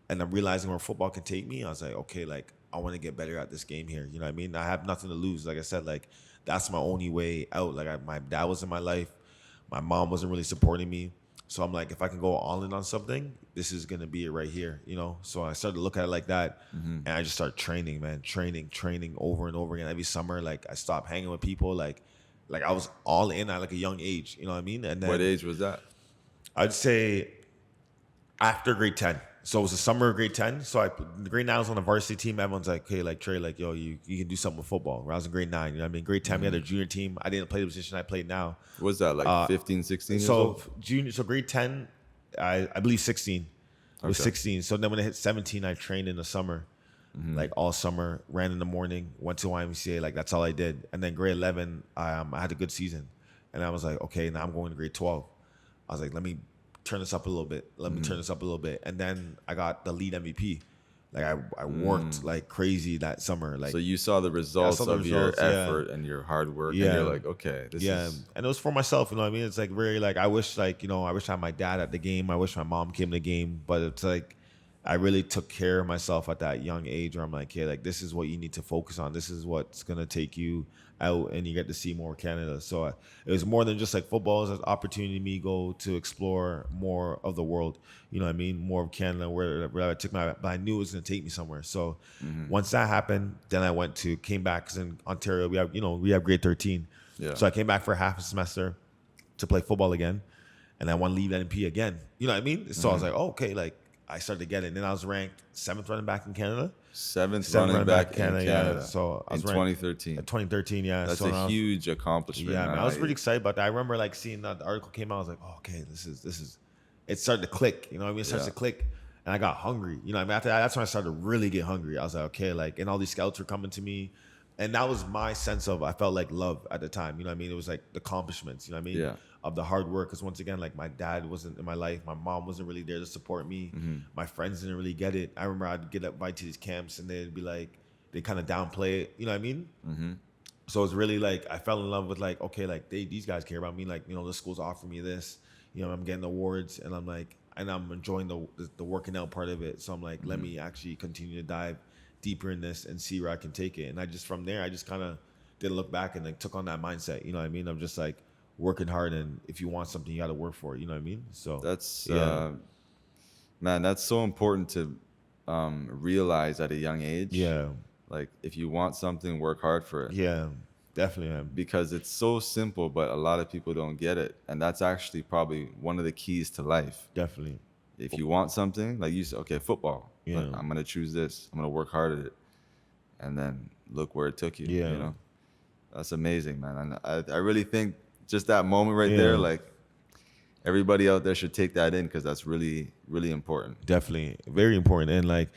and I'm realizing where football can take me. I was like, okay, like I want to get better at this game here. You know what I mean? I have nothing to lose. Like I said, like that's my only way out. Like my dad was in my life. My mom wasn't really supporting me. So I'm like, if I can go all in on something, this is going to be it right here, you know? So I started to look at it like that. And I just started training, man, training over and over again. Every summer, like I stopped hanging with people. Like I was all in at like a young age, you know what I mean? And then, what age was that? I'd say after grade 10. So it was the summer of grade 10. So grade 9 I was on the varsity team. Everyone's like, hey, like Trey, like, yo, you can do something with football. When I was in grade 9, you know what I mean? Grade 10, we had a junior team. I didn't play the position I played now. What's that, like 15, 16 years old? So grade 10, I believe 16. It was 16. So then when I hit 17, I trained in the summer. Like all summer, ran in the morning, went to YMCA, like that's all I did. And then grade 11, I had a good season. And I was like, okay, now I'm going to grade 12. I was like, let me turn this up a little bit. And then I got the lead MVP. Like I worked like crazy that summer. Like, so you saw the results of your effort and your hard work. And you're like, okay, this is. And it was for myself, you know what I mean? It's like very like, I wish I had my dad at the game. I wish my mom came to the game. But it's like, I really took care of myself at that young age where I'm like, hey, like this is what you need to focus on. This is what's going to take you out and you get to see more Canada. So it was more than just like football. It was an opportunity to me go to explore more of the world. You know what I mean? More of Canada where I took but I knew it was going to take me somewhere. So once that happened, then I came back because in Ontario, we have grade 13. Yeah. So I came back for half a semester to play football again. And I won lead NP again. You know what I mean? So I was like, oh, okay, like, I started to get it. And then I was ranked 7th running back in Canada. Seventh running back in Canada. Yeah. So I was in 2013. 2013, yeah. That's a huge accomplishment. Yeah, man, I was pretty excited about that. I remember like seeing that the article came out. I was like, oh, okay, this is. It started to click. You know what I mean? It starts to click. And I got hungry. You know what I mean? After that, that's when I started to really get hungry. I was like, okay, like, and all these scouts were coming to me. And that was my sense of, I felt like love at the time. You know what I mean? It was like the accomplishments, you know what I mean? Yeah. Of the hard work. Because once again, like my dad wasn't in my life. My mom wasn't really there to support me. My friends didn't really get it. I remember I'd get invited to these camps and they'd be like, they kind of downplay it. You know what I mean? So it's really like, I fell in love with like, okay, like these guys care about me. Like, you know, the school's offering me this. You know, I'm getting awards and I'm like, and I'm enjoying the working out part of it. So I'm like, let me actually continue to dive deeper in this and see where I can take it. And I just, from there, I just kind of didn't look back and like took on that mindset. You know what I mean? I'm just like working hard, and if you want something, you got to work for it. You know what I mean? So that's, man, that's so important to realize at a young age. Yeah. Like if you want something, work hard for it. Yeah, definitely, man. Because it's so simple, but a lot of people don't get it. And that's actually probably one of the keys to life. Definitely. If you want something, like you said, okay, football. Yeah. Like, I'm going to choose this. I'm going to work hard at it. And then look where it took you. Yeah. You know? That's amazing, man. And I really think just that moment right there, like everybody out there should take that in, because that's really, really important. Definitely. Very important. And like,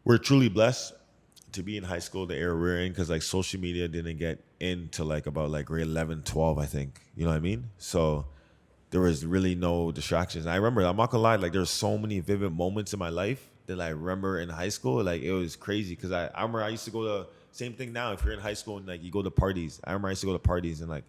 we're truly blessed to be in high school, the era we're in, because like social media didn't get into like about like grade 11, 12, I think. You know what I mean? So there was really no distractions. And I remember, I'm not gonna lie, like there's so many vivid moments in my life that I remember in high school. Like it was crazy, because I remember I used to go to, same thing now, if you're in high school and like you go to parties. I remember I used to go to parties and like,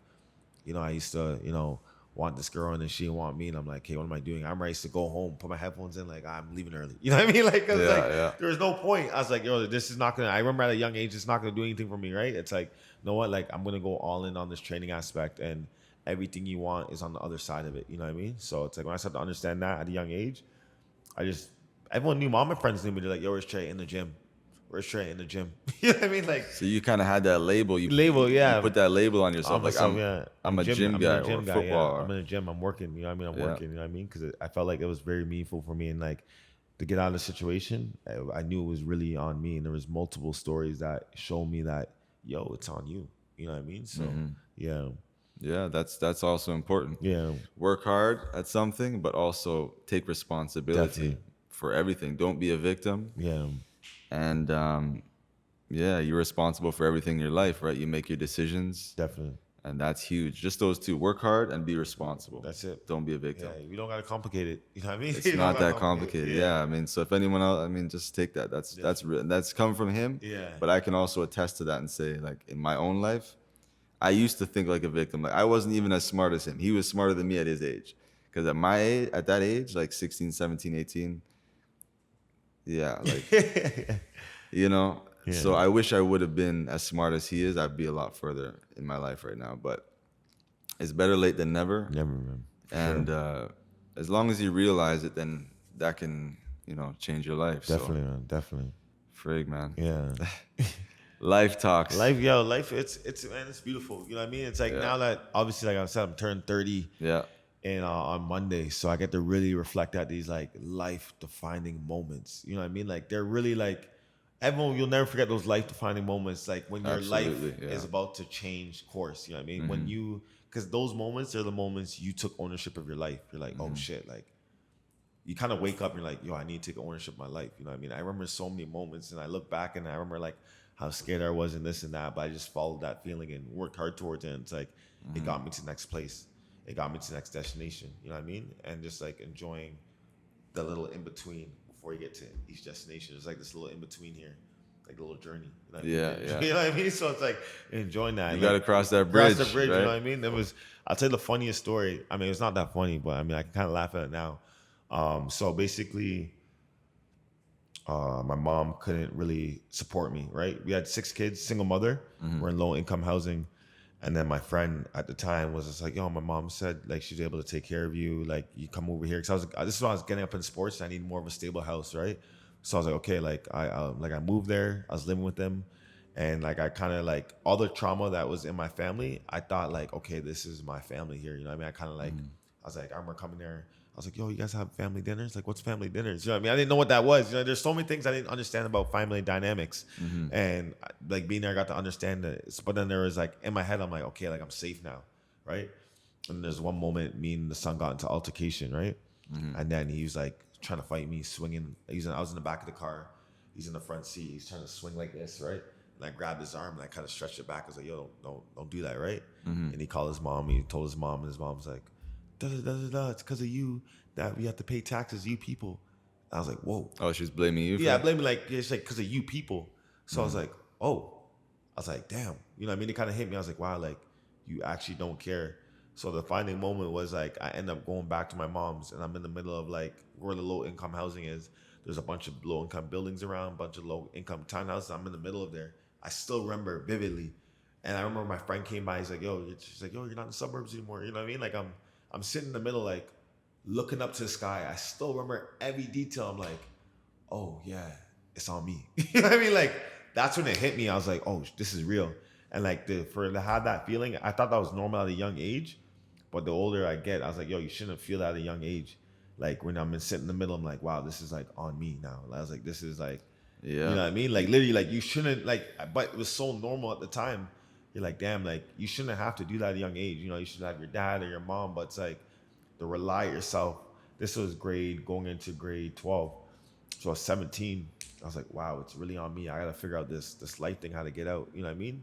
you know, I used to, you know, want this girl and then she didn't want me, and I'm like, hey, what am I doing? I remember I used to go home, put my headphones in, like I'm leaving early. You know what I mean? Like, there was no point. I was like, yo, this is not gonna. I remember at a young age, it's not gonna do anything for me, right? It's like, you know what? Like I'm gonna go all in on this training aspect, and everything you want is on the other side of it. You know what I mean? So it's like when I started to understand that at a young age, everyone knew. All my friends knew me. They're like, yo, where's Trey? In the gym. Where's Trey? In the gym. You know what I mean? Like, so you kind of had that label. You put that label on yourself. Like I'm a gym guy or football. Yeah. I'm in the gym. I'm working. You know what I mean? I'm working. You know what I mean? Because I felt like it was very meaningful for me, and like to get out of the situation, I knew it was really on me, and there was multiple stories that showed me that, yo, it's on you. You know what I mean? So yeah, that's also important. Yeah, work hard at something, but also take responsibility for everything. Don't be a victim. Yeah. And you're responsible for everything in your life, right? You make your decisions. Definitely. And that's huge. Just those two: work hard and be responsible. That's it. Don't be a victim. Yeah, you don't gotta complicate it. You know what I mean? It's not that complicated. Yeah. I mean, so if anyone else, I mean, just take that. That's come from him. Yeah. But I can also attest to that and say, like, in my own life, I used to think like a victim. Like I wasn't even as smart as him. He was smarter than me at his age. Because at my age, at that age, like 16, 17, 18, yeah, like, you know, so I wish I would have been as smart as he is. I'd be a lot further in my life right now, but it's better late than never. Never, man. And as long as you realize it, then that can, you know, change your life. Definitely, man. Definitely. Frig, man. Yeah. Life talks. Life, it's beautiful. You know what I mean? It's like now that, obviously, like I said, I'm turned 30. Yeah. And on Monday, so I get to really reflect at these like life-defining moments. You know what I mean? Like they're really like, everyone, you'll never forget those life-defining moments. Like when your life is about to change course. You know what I mean? Mm-hmm. When because those moments are the moments you took ownership of your life. You're like, oh shit, like you kind of wake up and you're like, yo, I need to take ownership of my life. You know what I mean? I remember so many moments, and I look back and I remember like how scared I was and this and that, but I just followed that feeling and worked hard towards it. And it's like it got me to the next place. It got me to the next destination, you know what I mean? And just like enjoying the little in-between before you get to each destination. There's like this little in-between here, like a little journey. You know what I mean? You know what I mean? So it's like enjoying that. You got to cross that bridge. Right? You know what I mean? I'll tell you the funniest story. I mean, it's not that funny, but I mean, I can kind of laugh at it now. So basically, my mom couldn't really support me, right? We had 6 kids, single mother. We're in low-income housing. And then my friend at the time was just like, yo, my mom said like she's able to take care of you. Like you come over here. Cause this is when I was getting up in sports. I need more of a stable house, right? So I was like, okay, like I moved there. I was living with them. And like I kind of like all the trauma that was in my family, I thought like, okay, this is my family here. You know what I mean? I kind of like, I was like, I remember coming there. I was like, yo, you guys have family dinners? Like, what's family dinners? You know what I mean? I didn't know what that was. You know, there's so many things I didn't understand about family dynamics. And like being there, I got to understand it. But then there was like, in my head, I'm like, okay, like I'm safe now, right? And there's one moment, me and the son got into altercation, right? And then he was like trying to fight me, swinging. I was in the back of the car. He's in the front seat. He's trying to swing like this, right? And I grabbed his arm and I kind of stretched it back. I was like, yo, don't do that, right? Mm-hmm. And he called his mom. He told his mom, and his mom's like, it's because of you that we have to pay taxes, you people. I was like, whoa. Oh, she was blaming you? Yeah, blaming it's like because of you people. So I was like, oh. I was like, damn. You know what I mean? It kind of hit me. I was like, wow, like, you actually don't care. So the defining moment was like, I end up going back to my mom's, and I'm in the middle of like where the low income housing is. There's a bunch of low income buildings around, a bunch of low income townhouses. I'm in the middle of there. I still remember vividly. And I remember my friend came by. He's like, she's like, yo, you're not in the suburbs anymore. You know what I mean? Like I'm sitting in the middle, like looking up to the sky. I still remember every detail. I'm like, oh yeah, it's on me. You know what I mean? Like that's when it hit me. I was like, oh, this is real. And like to have that feeling, I thought that was normal at a young age. But the older I get, I was like, yo, you shouldn't feel that at a young age. Like when I'm sitting in the middle, I'm like, wow, this is like on me now. I was like, this is like, you know what I mean? Like literally, like you shouldn't like, but it was so normal at the time. You're like, damn, like you shouldn't have to do that at a young age. You know, you should have your dad or your mom, but it's like to rely yourself. This was going into grade 12. So I was 17. I was like, wow, it's really on me. I got to figure out this life thing, how to get out. You know what I mean?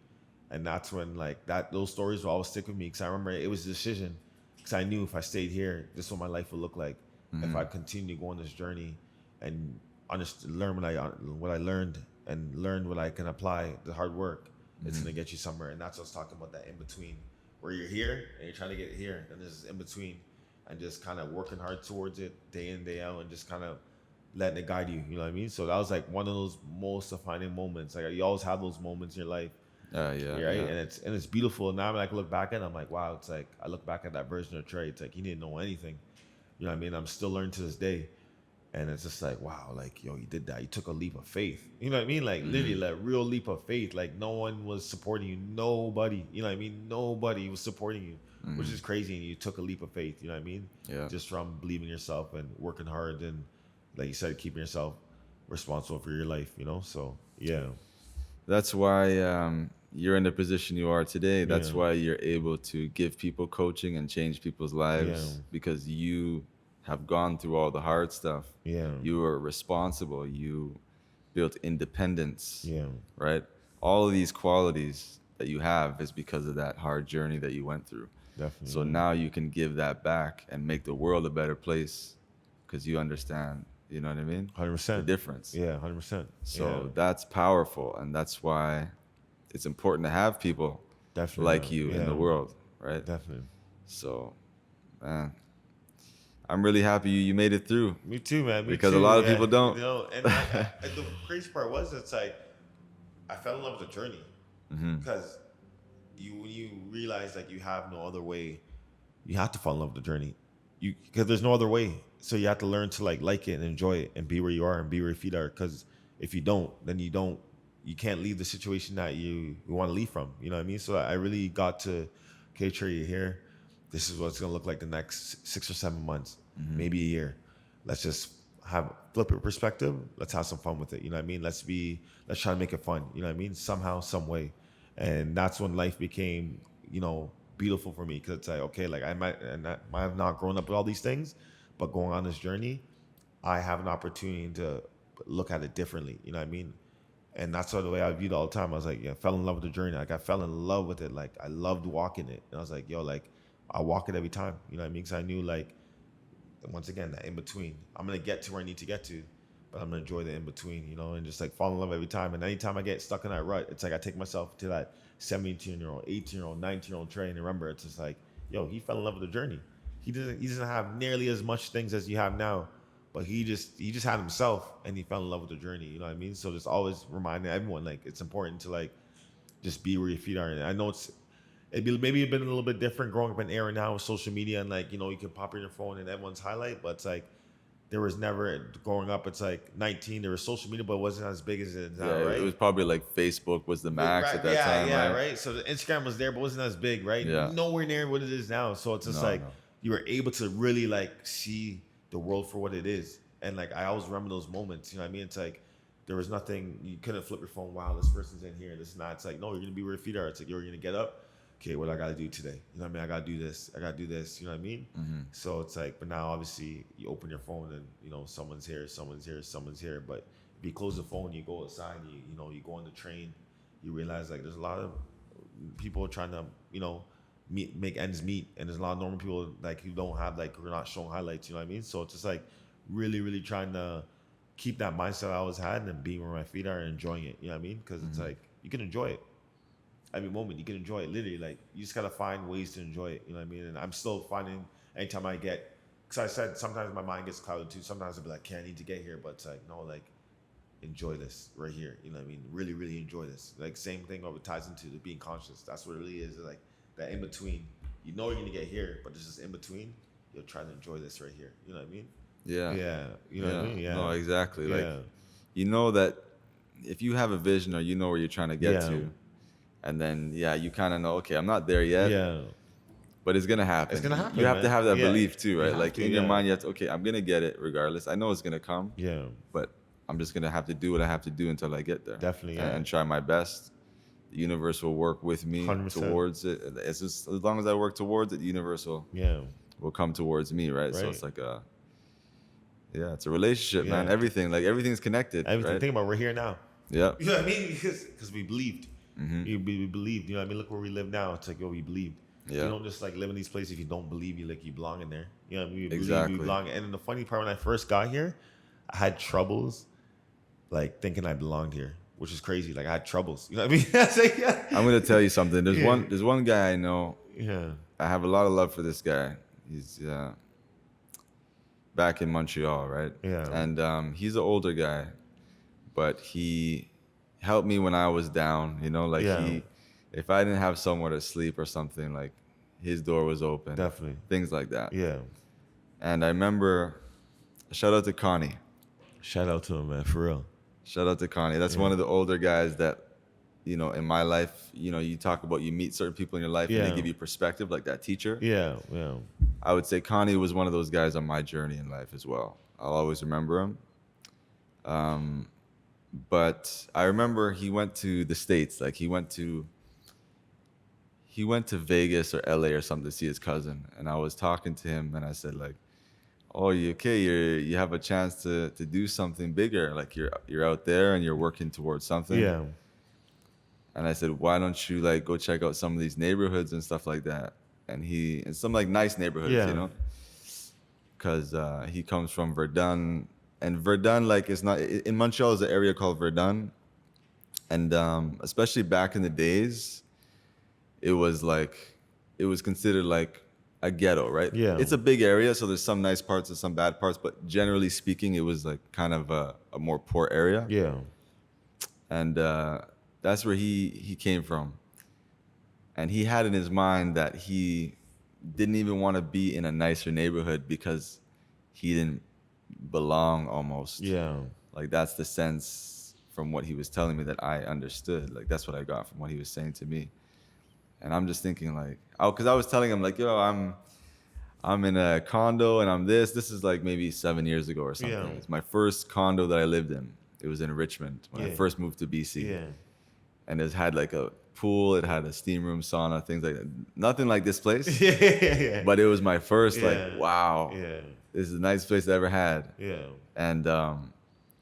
And that's when like those stories will always stick with me because I remember it was a decision because I knew if I stayed here, this is what my life would look like. Mm-hmm. If I continue to go on this journey and learn what I learned and learn what I can apply, the hard work, it's going to get you somewhere. And that's what I was talking about, that in between where you're here and you're trying to get here. And there's in between and just kind of working hard towards it day in, day out and just kind of letting it guide you. You know what I mean? So that was like one of those most defining moments. Like you always have those moments in your life. Right? Yeah. And it's beautiful. Now when I look back at it, I'm like, wow, it's like I look back at that version of Trey. It's like he didn't know anything. You know what I mean? I'm still learning to this day. And it's just like, wow, like, yo, you did that. You took a leap of faith. You know what I mean? Like literally like real leap of faith. Like no one was supporting you. Nobody, you know what I mean? Nobody was supporting you, which is crazy. And you took a leap of faith, you know what I mean? Yeah. Just from believing in yourself and working hard and like you said, keeping yourself responsible for your life, you know? So, yeah. That's why you're in the position you are today. That's why you're able to give people coaching and change people's lives because you have gone through all the hard stuff. Yeah. You were responsible. You built independence. Yeah. Right? All of these qualities that you have is because of that hard journey that you went through. Definitely. So now you can give that back and make the world a better place because you understand. You know what I mean? 100%. The difference. Yeah, 100%. So that's powerful. And that's why it's important to have people like you in the world, right? Definitely. So, man, I'm really happy you made it through. Me too, man. Because a lot of people don't. You know, and the crazy part was it's like I fell in love with the journey. Because when you realize like you have no other way, you have to fall in love with the journey. Because there's no other way. So you have to learn to like it and enjoy it and be where you are and be where your feet are. Because if you don't, then you can't leave the situation that you want to leave from. You know what I mean? So I really got to, okay, Trey, you're here. This is what it's going to look like the next 6 or 7 months, maybe a year. Let's just flip your perspective. Let's have some fun with it. You know what I mean? Let's try to make it fun. You know what I mean? Somehow, some way. And that's when life became, beautiful for me. Because it's like, okay, like I might have not grown up with all these things, but going on this journey, I have an opportunity to look at it differently. You know what I mean? And that's sort of the way I viewed it all the time. I was like, I fell in love with the journey. Like I fell in love with it. Like I loved walking it. And I was like, yo, like I walk it every time. You know what I mean? Because I knew like, once again, that in between, I'm going to get to where I need to get to, but I'm going to enjoy the in between, and just like fall in love every time. And anytime I get stuck in that rut, it's like I take myself to that 17-year-old, 18-year-old, 19-year-old Trey. And remember, it's just like, yo, he fell in love with the journey. He doesn't have nearly as much things as you have now, but he just had himself and he fell in love with the journey. You know what I mean? So just always reminding everyone, like it's important to like just be where your feet are. And I know maybe been a little bit different growing up in era now with social media and like, you can pop in your phone and everyone's highlight, but it's like there was never growing up. It's like 19, there was social media, but it wasn't as big as it is now, right? It was probably like Facebook was the max at that time. Yeah, right. So the Instagram was there, but wasn't as big, right? Yeah. Nowhere near what it is now. So it's just you were able to really like see the world for what it is. And like, I always remember those moments, you know what I mean? It's like, there was nothing, you couldn't flip your phone. Wow, this person's in here. This is not. It's like, no, you're going to be where your feet are. It's like, you're going to get up. okay, what I got to do today? You know what I mean? I got to do this. I got to do this. You know what I mean? Mm-hmm. So it's like, but now obviously you open your phone and, you know, someone's here, someone's here, someone's here. But if you close the phone, you go outside, you know, you go on the train, you realize like there's a lot of people trying to, you know, make ends meet. And there's a lot of normal people like who don't have, like, who are not showing highlights, you know what I mean? So it's just like really, really trying to keep that mindset I always had and being where my feet are and enjoying it. You know what I mean? Because it's like, you can enjoy it. Every moment you can enjoy it, literally. Like, you just gotta find ways to enjoy it. You know what I mean? And I'm still finding anytime I get, because I said sometimes my mind gets clouded too. Sometimes I'll be like, okay, I need to get here, but it's like, no, like, enjoy this right here. You know what I mean? Really, really enjoy this. Like, same thing what it ties into the being conscious. That's what it really is. Like that in between. You know you're gonna get here, but this is in between. You'll try to enjoy this right here. You know what I mean? Yeah. Yeah. You know what I mean? Yeah. No, exactly. Yeah. Like, you know that if you have a vision or you know where you're trying to get to, and then you kind of know, okay, I'm not there yet. Yeah. But it's gonna happen. It's gonna happen. You have to have that Yeah. belief too, right? You Like have to, in your mind, you have to, okay, I'm gonna get it regardless. I know it's gonna come. Yeah. But I'm just gonna have to do what I have to do until I get there. Definitely. Yeah. And try my best. The universe will work with me 100%. towards it. It's just, as long as I work towards it, the universe will come towards me, right? So it's like it's a relationship, man. Everything's connected. Everything. Right? Think about, we're here now. Yeah. You know what I mean? Because we believed. We believed. You know what I mean? Look where we live now. It's like, yo, we believed. Yeah. You don't just like live in these places if you don't believe you belong in there. You know what I mean? We Exactly. believe you belong. And then the funny part, when I first got here, I had troubles like thinking I belonged here, which is crazy. Like, I had troubles. You know what I mean? I'm gonna tell you something. There's one guy I know. Yeah. I have a lot of love for this guy. He's back in Montreal, right? Yeah. And he's an older guy, but he helped me when I was down. You know, like if I didn't have somewhere to sleep or something, like his door was open. Definitely. Things like that. Yeah. And I remember, shout out to Connie. Shout out to him, man, for real. Shout out to Connie. That's one of the older guys that, you know, in my life, you know, you talk about, you meet certain people in your life and they give you perspective, like that teacher. Yeah, yeah. I would say Connie was one of those guys on my journey in life as well. I'll always remember him. But I remember he went to the States. Like he went to Vegas or LA or something to see his cousin. And I was talking to him and I said, like, oh, you have a chance to do something bigger. Like you're out there and you're working towards something. Yeah. And I said, why don't you like go check out some of these neighborhoods and stuff like that? And some like nice neighborhoods, you know, because he comes from Verdun, and Verdun, like, it's not in Montreal, is an area called Verdun, and especially back in the days, it was considered like a ghetto, right? Yeah. It's a big area, so there's some nice parts and some bad parts, but generally speaking, it was like kind of a more poor area. Yeah. And that's where he came from. And he had in his mind that he didn't even want to be in a nicer neighborhood because he didn't belong almost. Yeah. Like that's the sense from what he was telling me that I understood. Like that's what I got from what he was saying to me. And I'm just thinking like, because I was telling him like, yo, I'm in a condo and I'm this. This is like maybe 7 years ago or something. Yeah. It's my first condo that I lived in. It was in Richmond when I first moved to BC. Yeah. And it had like a pool, it had a steam room, sauna, things like that. Nothing like this place. Yeah. But it was my first, like, wow. Yeah. This is the nicest place I ever had. Yeah. And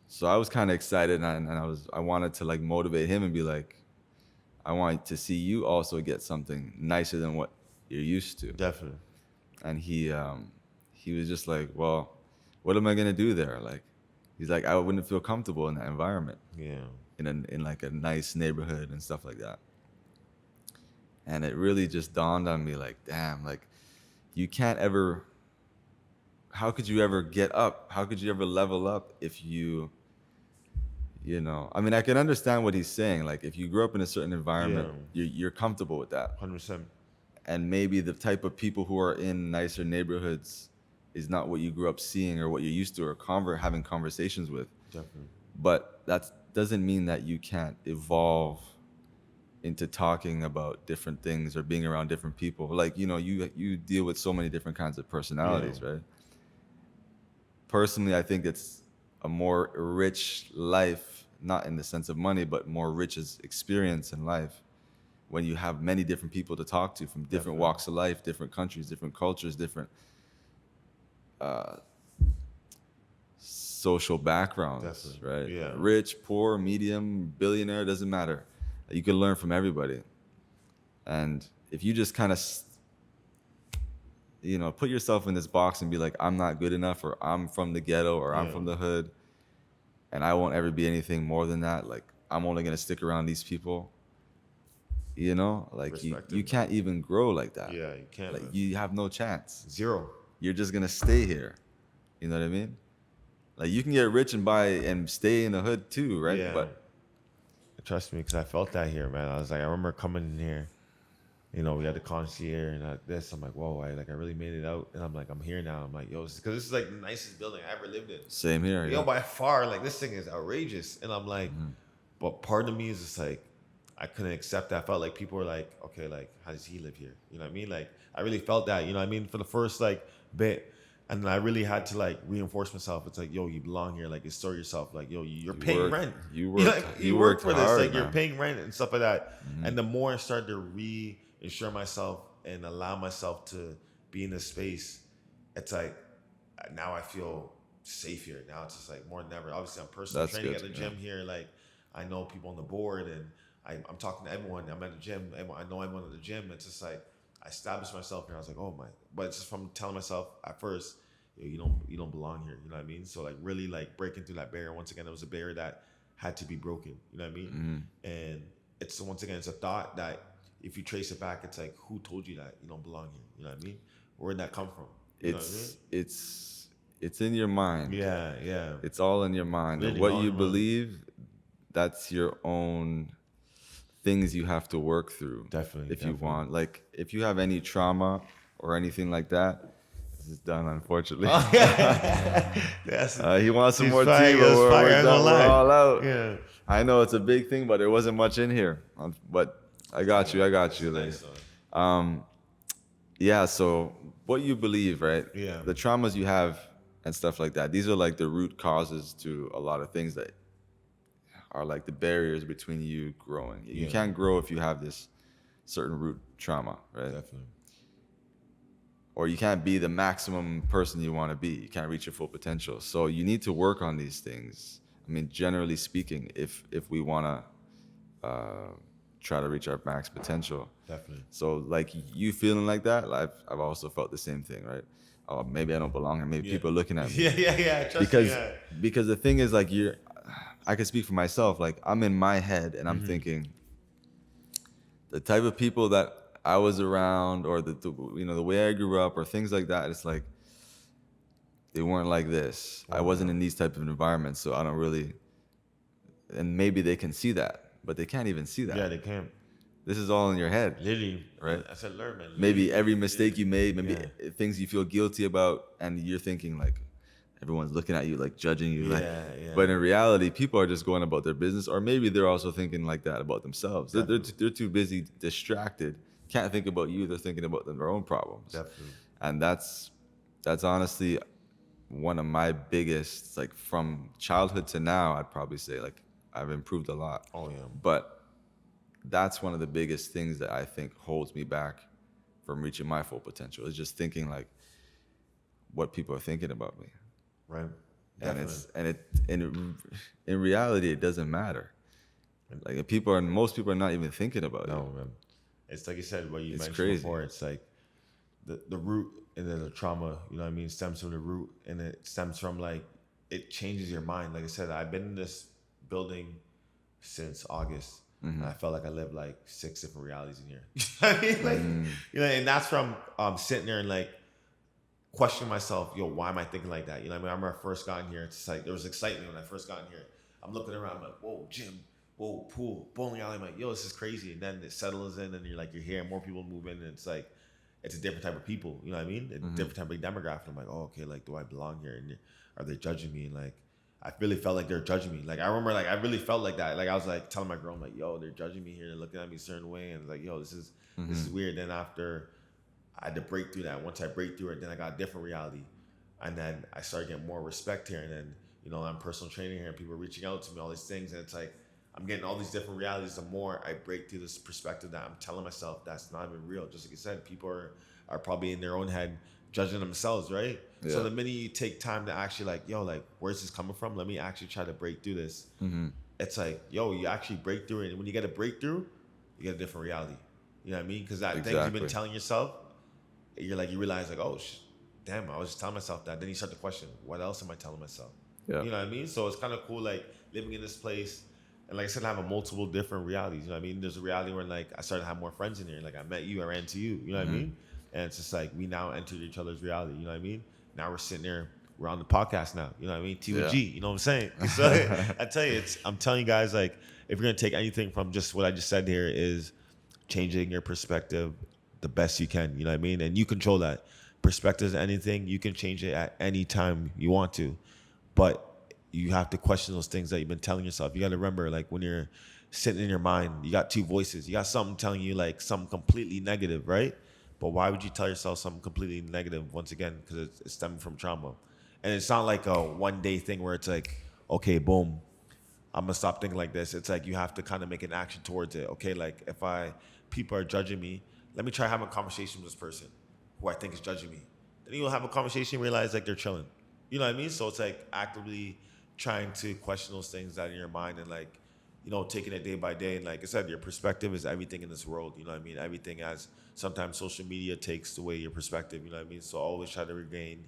so I was kind of excited, and I wanted to like motivate him and be like, I want to see you also get something nicer than what you're used to. Definitely. And he was just like, well, what am I gonna do there? Like, he's like, I wouldn't feel comfortable in that environment. Yeah. In like a nice neighborhood and stuff like that. And it really just dawned on me like, damn, like how could you ever get up? How could you ever level up if you know, I mean, I can understand what he's saying. Like if you grew up in a certain environment, you're comfortable with that. 100%. And maybe the type of people who are in nicer neighborhoods is not what you grew up seeing or what you're used to or having conversations with. Definitely. But that doesn't mean that you can't evolve into talking about different things or being around different people. Like, you know, you deal with so many different kinds of personalities, right? Personally, I think it's a more rich life, not in the sense of money, but more rich as experience in life when you have many different people to talk to from different walks of life, different countries, different cultures, different social backgrounds, right? Yeah. Rich, poor, medium, billionaire, doesn't matter. You can learn from everybody. And if you just kind of, put yourself in this box and be like, I'm not good enough, or I'm from the ghetto, or I'm from the hood, and I won't ever be anything more than that. Like, I'm only going to stick around these people. Like you can't even grow like that. Yeah, you can't. Like, you have no chance. Zero. You're just going to stay here. You know what I mean? Like, you can get rich and stay in the hood too, right? Yeah. But trust me, because I felt that here, man. I was like, I remember coming in here. We had the concierge and this. I'm like, whoa, I really made it out. And I'm like, I'm here now. I'm like, yo, because this is like the nicest building I ever lived in. Same here. By far, like, this thing is outrageous. And I'm like, but part of me is just like, I couldn't accept that. I felt like people were like, okay, like, how does he live here? You know what I mean? Like, I really felt that, for the first like bit. And then I really had to like reinforce myself. It's like, yo, you belong here. Like, assert yourself. Like, yo, you're paying rent. You work for this. Hard, like, man. you're paying rent and stuff like that. And the more I started to reassure myself and allow myself to be in this space, it's like, now I feel safe here. Now it's just like more than ever. Obviously, I'm personal training at the gym here. Like, I know people on the board, and I'm talking to everyone. I'm at the gym. I know everyone at the gym. It's just like, I established myself here. I was like, oh my! But it's just from telling myself at first, you don't belong here. You know what I mean? So like, really like breaking through that barrier. Once again, it was a barrier that had to be broken. You know what I mean? And it's once again, it's a thought that if you trace it back, it's like, who told you that you don't belong here? You know what I mean? Where'd that come from? You know what I mean? It's in your mind. Yeah. It's all in your mind. Really, and what you believe, that's your own things you have to work through. Definitely. You want. Like, if you have any trauma or anything like that, this is done, unfortunately. He wants some more tea, but we're all out. Yeah. I know it's a big thing, but there wasn't much in here. But I got you. Nice. So what you believe, right? Yeah. The traumas you have and stuff like that, these are like the root causes to a lot of things that are like the barriers between you growing. You can't grow if you have this certain root trauma, right? Definitely. Or you can't be the maximum person you want to be. You can't reach your full potential. So you need to work on these things. I mean, generally speaking, if we want to try to reach our max potential. Definitely. So like, you feeling like that, I've also felt the same thing, right? Oh, maybe I don't belong here. Maybe people are looking at me. Yeah. Because the thing is, like, I can speak for myself. Like, I'm in my head and I'm thinking, the type of people that I was around, or the way I grew up, or things like that, it's like, they weren't like this. I wasn't in these type of environments, so I don't really. And maybe they can see that, but they can't even see that. Yeah, they can't. This is all in your head. Literally, right? I said, learn, man. Maybe every mistake you made, maybe things you feel guilty about, and you're thinking like, everyone's looking at you, like judging you. But in reality, people are just going about their business, or maybe they're also thinking like that about themselves. They're too busy, distracted, can't think about you. They're thinking about their own problems. Definitely. And that's honestly one of my biggest, like, from childhood to now, I'd probably say, like, I've improved a lot. Oh yeah. But that's one of the biggest things that I think holds me back from reaching my full potential, is just thinking like what people are thinking about me. Right. And in reality, it doesn't matter. Like, most people are not even thinking about it. No, man. It's like you said, what you mentioned crazy. before. It's like the root, and then the trauma, you know what I mean, stems from the root, and it stems from, like, it changes your mind. Like I said, I've been in this building since August. And I felt like I lived like 6 different realities in here. I mean, like, and that's from sitting there and like questioning myself, why am I thinking like that? I remember I first got in here, it's like there was excitement when I first got in here. I'm looking around, I'm like, whoa, gym, whoa, pool, bowling alley. I'm like, this is crazy. And then it settles in, and you're here, and more people move in, and it's like, it's a different type of people. You know what I mean? A different type of demographic. I'm like, oh, okay, like, do I belong here? And are they judging me? And like, I really felt like they're judging me. Like, I remember, like, I really felt like that. Like, I was like telling my girl, I'm like, they're judging me here. They're looking at me a certain way. And it's like, this is weird. Then after I had to break through that. Once I break through it, then I got a different reality. And then I started getting more respect here. And then, I'm personal training here, and people are reaching out to me, all these things. And it's like, I'm getting all these different realities. The more I break through this perspective that I'm telling myself that's not even real. Just like you said, people are probably in their own head judging themselves, right? Yeah. So the minute you take time to actually like, yo, like, where's this coming from? Let me actually try to break through this. Mm-hmm. It's like, yo, you actually break through it. And when you get a breakthrough, you get a different reality. You know what I mean? Because that thing you've been telling yourself, you realize like, oh, damn, I was just telling myself that. Then you start to question, what else am I telling myself? Yeah. You know what I mean? So it's kind of cool, like living in this place. And like I said, I have a multiple different realities. You know what I mean? There's a reality where like I started to have more friends in here. Like I met you, I ran to you. You know what I mean? And it's just like we now entered each other's reality. You know what I mean? Now we're sitting there. We're on the podcast now. You know what I mean? T with G. You know what I'm saying? So I tell you, I'm telling you guys, like, if you're gonna take anything from just what I just said here, is changing your perspective the best you can. You know what I mean? And you control that. Perspective is anything. You can change it at any time you want to, but you have to question those things that you've been telling yourself. You got to remember, like, when you're sitting in your mind, you got two voices. You got something telling you like something completely negative, right? But why would you tell yourself something completely negative? Once again, because it's stemming from trauma. And it's not like a one-day thing where it's like, okay, boom, I'm gonna stop thinking like this. It's like you have to kind of make an action towards it. Okay, like if people are judging me, let me try having a conversation with this person who I think is judging me. Then you'll have a conversation and realize like they're chilling. You know what I mean? So it's like actively trying to question those things that are in your mind and like, you know, taking it day by day. And like I said, your perspective is everything in this world. You know what I mean? Everything has, sometimes social media takes away your perspective. You know what I mean? So always try to regain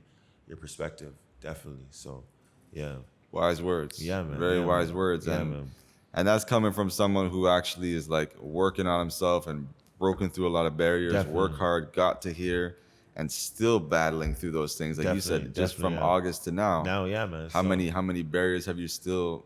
your perspective. Definitely. So, yeah. Wise words. Yeah, man. Very wise words. Yeah, man. And that's coming from someone who actually is like working on himself and broken through a lot of barriers, work hard, got to here, and still battling through those things. Like you said, just from August to now. Now, yeah, man. How many barriers have you still,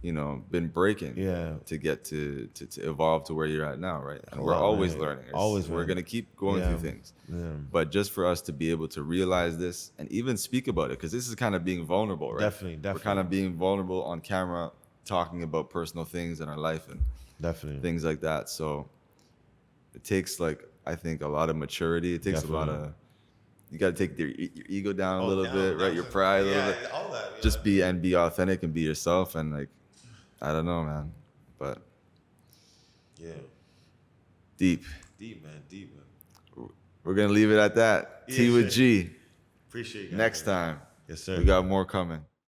you know, been breaking to get to evolve to where you're at now, right? And we're always learning. We're going to keep going through things. Yeah. But just for us to be able to realize this and even speak about it, because this is kind of being vulnerable, right? Definitely. We're kind of being vulnerable on camera, talking about personal things in our life and things like that. So it takes, like, I think, a lot of maturity. It takes a lot of, you got to take your ego down a little bit, right? Your pride a little bit. All that, yeah. Just be authentic and be yourself. And like, I don't know, man, but yeah, deep, man. We're gonna leave it at that. Yeah, T with G. Appreciate it. Next time. Yes, sir. We got more coming.